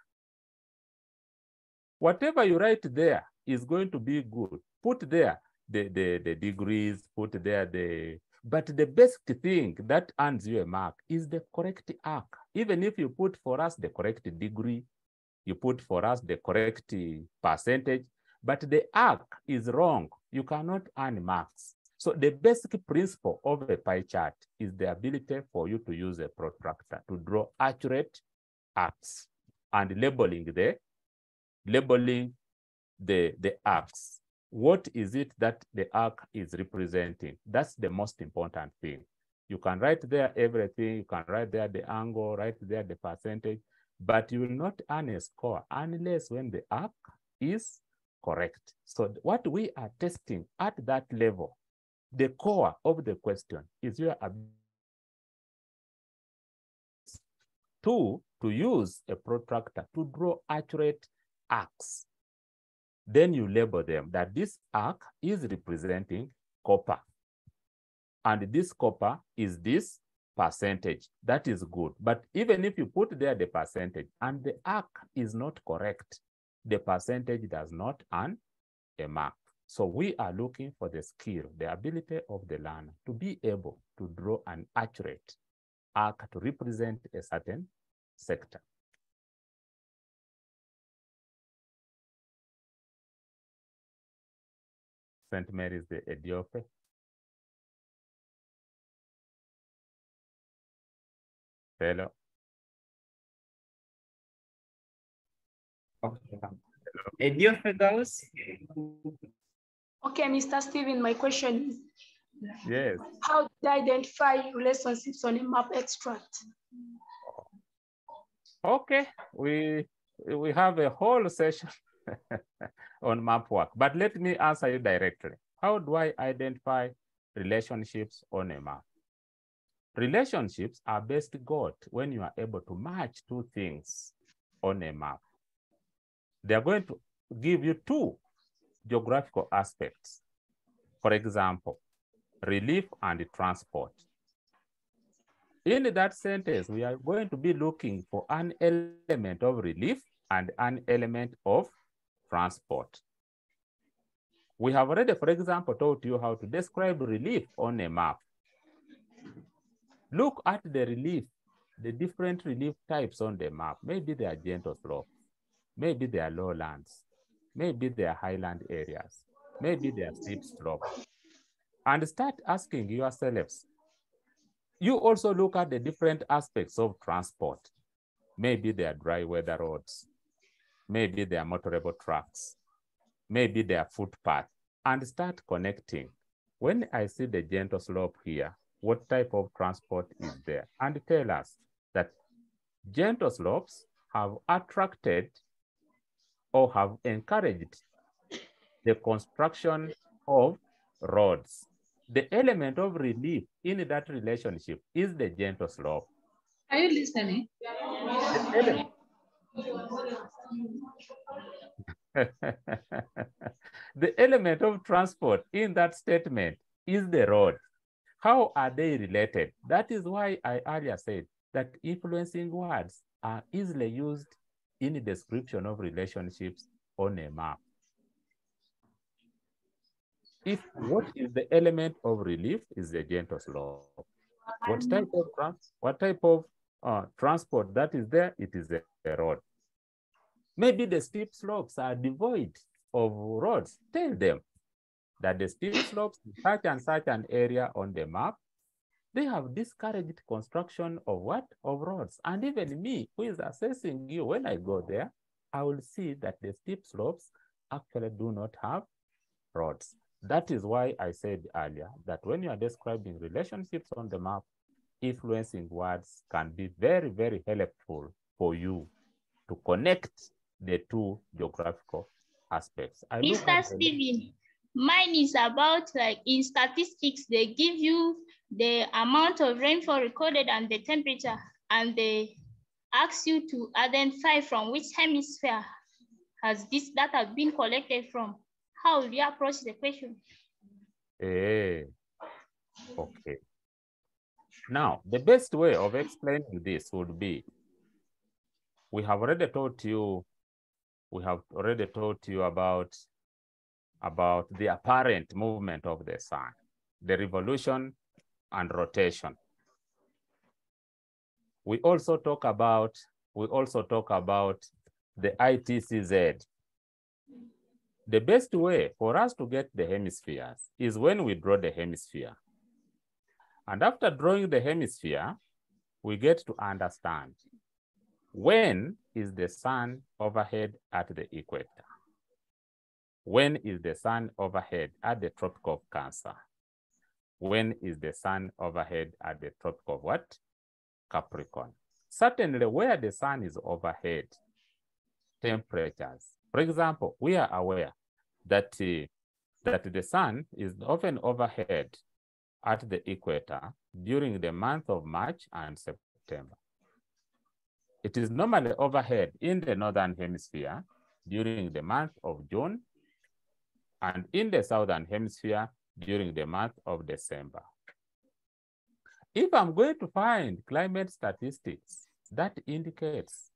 Whatever you write there is going to be good. Put there the degrees, put there but the basic thing that earns you a mark is the correct arc. Even if you put for us the correct degree, you put for us the correct percentage, but the arc is wrong, you cannot earn marks. So the basic principle of a pie chart is the ability for you to use a protractor to draw accurate arcs and labeling the arcs. What is it that the arc is representing? That's the most important thing. You can write there everything, you can write there the angle, write there the percentage, but you will not earn a score unless when the arc is correct. So what we are testing at that level, the core of the question is your ability to use a protractor to draw accurate arcs. Then you label them that this arc is representing copper. And this copper is this percentage. That is good. But even if you put there the percentage and the arc is not correct, the percentage does not earn a mark. So we are looking for the skill, the ability of the learner to be able to draw an accurate arc to represent a certain sector. St. Mary's the Ethiopia. Hello. Okay. Ethiopia girls. Okay, Mr. Steven, my question is, Yes. how to identify relationships on a map extract? Okay, we have a whole session on map work, but let me answer you directly. How do I identify relationships on a map? Relationships are best got when you are able to match two things on a map. They are going to give you two geographical aspects. For example, relief and transport. In that sentence, we are going to be looking for an element of relief and an element of transport. We have already, for example, taught you how to describe relief on a map. Look at the relief, the different relief types on the map. Maybe they are gentle slopes, maybe they are lowlands, maybe they are highland areas, maybe they are steep slopes. And start asking yourselves. You also look at the different aspects of transport. Maybe they are dry weather roads, maybe they are motorable tracks, maybe they are footpath, and start connecting. When I see the gentle slope here, what type of transport is there? And tell us that gentle slopes have attracted or have encouraged the construction of roads. The element of relief in that relationship is the gentle slope. Are you listening? The element. The element of transport in that statement is the road. How are they related? That is why I earlier said that influencing words are easily used in the description of relationships on a map. If what is the element of relief is the gentle slope. What type of transport that is there? It is a road. Maybe the steep slopes are devoid of roads. Tell them that the steep slopes in such and such an area on the map, they have discouraged construction of what? Of roads. And even me, who is assessing you, when I go there, I will see that the steep slopes actually do not have roads. That is why I said earlier that when you are describing relationships on the map, influencing words can be very, very helpful for you to connect the two geographical aspects. Mr. Steven, mine is about like in statistics, they give you the amount of rainfall recorded and the temperature, and they ask you to identify from which hemisphere has this data been collected from. How will you approach the question? Okay. Now, the best way of explaining this would be, we have already taught you about the apparent movement of the sun, the revolution and rotation. We also talk about the ITCZ. The best way for us to get the hemispheres is when we draw the hemisphere. And after drawing the hemisphere, we get to understand when is the sun overhead at the equator? When is the sun overhead at the Tropic of Cancer? When is the sun overhead at the Tropic of what? Capricorn. Certainly where the sun is overhead, temperatures. For example, we are aware that the sun is often overhead at the equator during the month of March and September. It is normally overhead in the northern hemisphere during the month of June, and in the southern hemisphere during the month of December. If I'm going to find climate statistics that indicates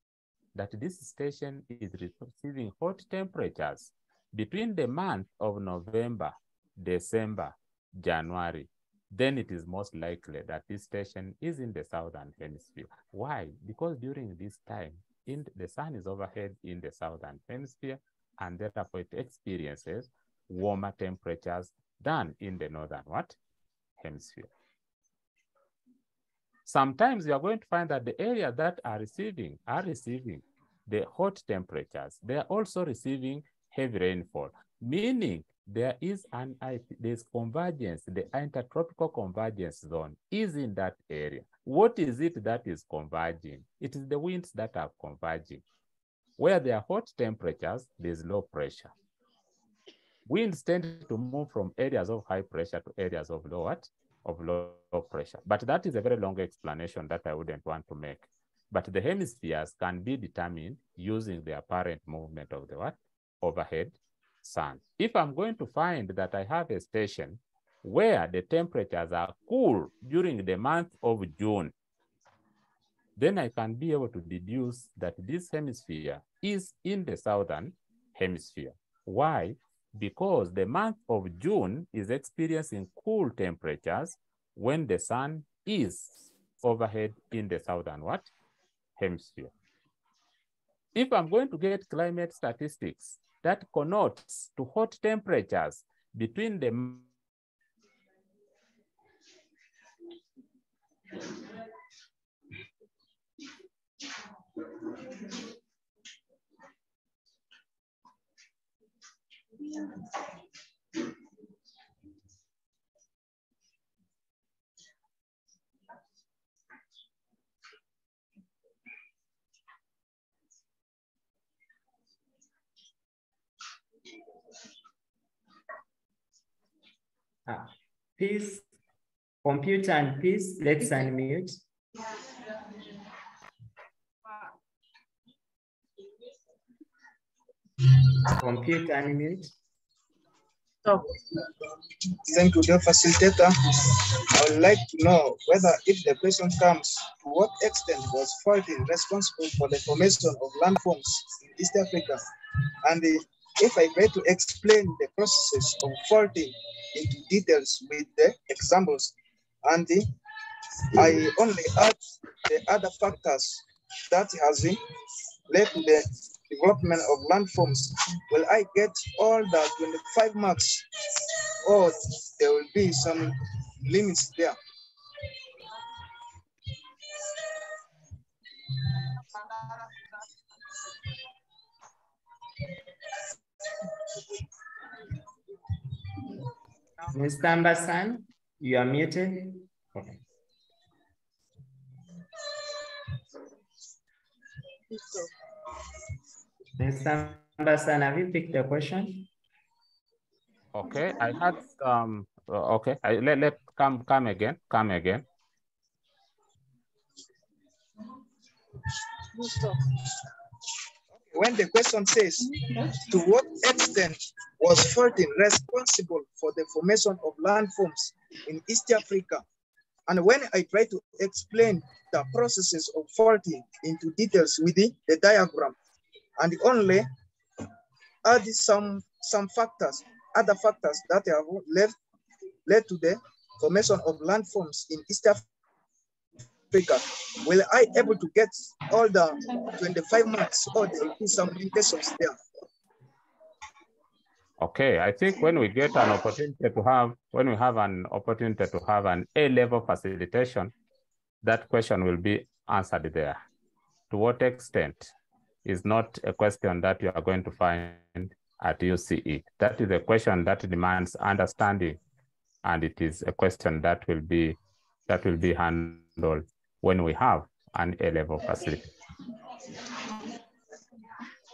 that this station is receiving hot temperatures between the month of November, December, January, then it is most likely that this station is in the southern hemisphere. Why? Because during this time, the sun is overhead in the southern hemisphere, and therefore it experiences warmer temperatures than in the northern what? Hemisphere. Sometimes you are going to find that the areas that are receiving the hot temperatures, they are also receiving heavy rainfall, meaning there is there's convergence. The intertropical convergence zone is in that area. What is it that is converging? It is the winds that are converging. Where there are hot temperatures, there's low pressure. Winds tend to move from areas of high pressure to areas of low what? Of low pressure. But that is a very long explanation that I wouldn't want to make. But the hemispheres can be determined using the apparent movement of the what? Overhead sun. If I'm going to find that I have a station where the temperatures are cool during the month of June, then I can be able to deduce that this hemisphere is in the southern hemisphere. Why? Because the month of June is experiencing cool temperatures when the sun is overhead in the southern what? Hemisphere. If I'm going to get climate statistics that connotes to hot temperatures between the Peace, computer and peace, let's unmute. Computer unmute. Thank you, dear facilitator. I would like to know whether if the question comes, to what extent was faulting responsible for the formation of landforms in East Africa? And if I try to explain the processes of faulting into details with the examples, and I only add the other factors that has led to the development of landforms, will I get all the 25 marks, or there will be some limits there? Mr. Ambasan, you are muted. Okay. Mr. Ambasan, have you picked the question? Okay, I had okay, let come again. When the question says, to what extent was faulting responsible for the formation of landforms in East Africa? And when I try to explain the processes of faulting into details with the diagram, and only add some factors, other factors that have led to the formation of landforms in East Africa, will I able to get all the 25 marks, or there will be some limitations there? Okay, I think when we get an opportunity to have, an A-level facilitation, that question will be answered there. To what extent is not a question that you are going to find at UCE. That is a question that demands understanding, and it is a question that will be handled when we have an A-level facility.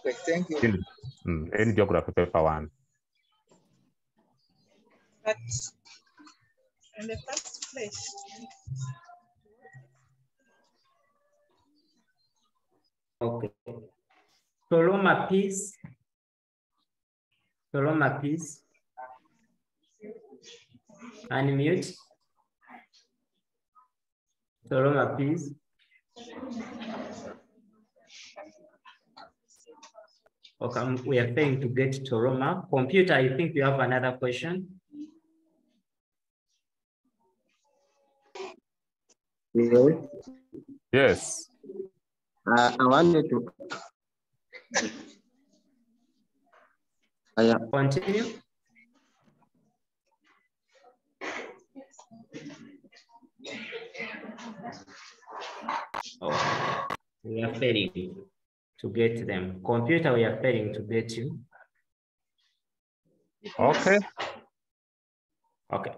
Okay, thank you. In geography paper 1. But in the first place, okay. Toloma, please. Toloma, please. Unmute. Toloma, please. Okay, we are failing to get Toroma. Computer, I think you have another question. Yes. I wanted to continue. Oh, we are failing to get them. Computer, we are failing to get you. Okay. Okay.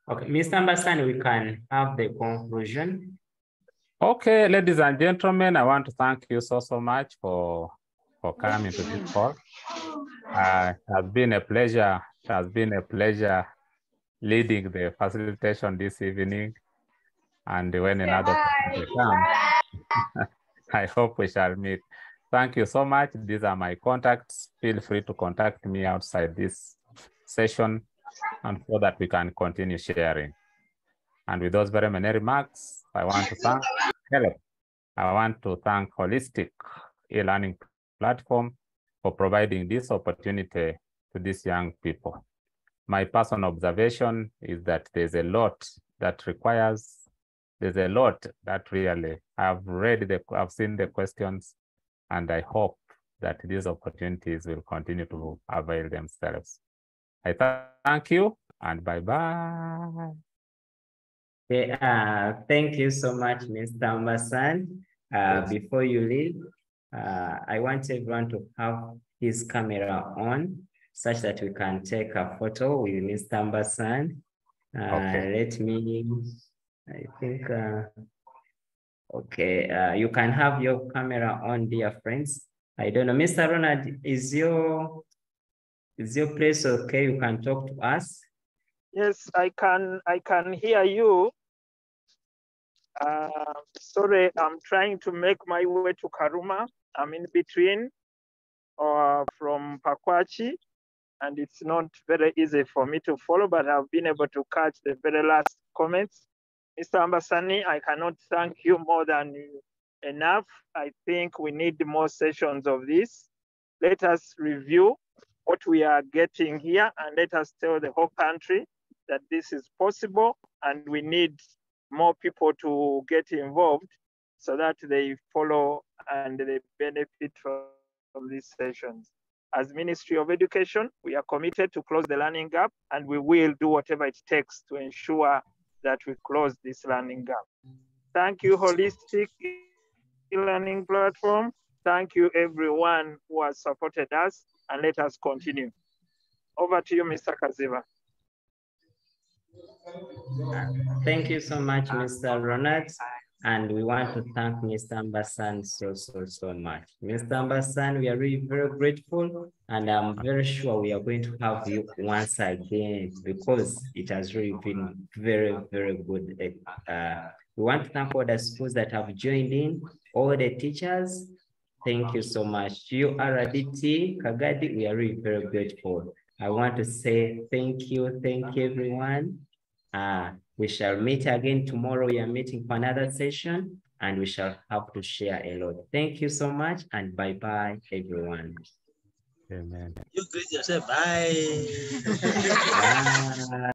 Okay, Mr. Ambassador, we can have the conclusion. Okay, ladies and gentlemen, I want to thank you so much for coming to this call. It has been a pleasure. It has been a pleasure leading the facilitation this evening. And when another opportunity comes, I hope we shall meet. Thank you so much. These are my contacts. Feel free to contact me outside this session and so that we can continue sharing. And with those very many remarks, I want to thank I want to thank Holistic e-learning platform for providing this opportunity to these young people. My personal observation is that there's a lot that really, I've seen the questions, and I hope that these opportunities will continue to avail themselves. I thank you and bye-bye. Okay, thank you so much, Mr. Ambasan. Before you leave, I want everyone to have his camera on such that we can take a photo with Mr. Ambasan. Okay. Let me, I think, okay, you can have your camera on, dear friends. I don't know, Mr. Ronald, is your place okay? You can talk to us. Yes, I can hear you. Sorry, I'm trying to make my way to Karuma. I'm in between from Pakwachi, and it's not very easy for me to follow, but I've been able to catch the very last comments. Mr. Ambasani, I cannot thank you more than enough. I think we need more sessions of this. Let us review what we are getting here, and let us tell the whole country that this is possible, and we need more people to get involved so that they follow and they benefit from these sessions. As Ministry of Education, we are committed to close the learning gap, and we will do whatever it takes to ensure that we close this learning gap. Thank you, Holistic e-learning platform. Thank you, everyone who has supported us, and let us continue. Over to you, Mr. Kaziva. Thank you so much, Mr. Ronald. And we want to thank Mr. Ambasan so much. Mr. Ambasan, we are really very grateful, and I'm very sure we are going to have you once again because it has really been very good. We want to thank all the schools that have joined in, all the teachers. Thank you so much. You, RDT, Kagadi, we are really very grateful. I want to say thank you everyone. We shall meet again tomorrow. We are meeting for another session, and we shall have to share a lot. Thank you so much, and bye-bye, everyone. Amen. You greet yourself. Bye. Bye.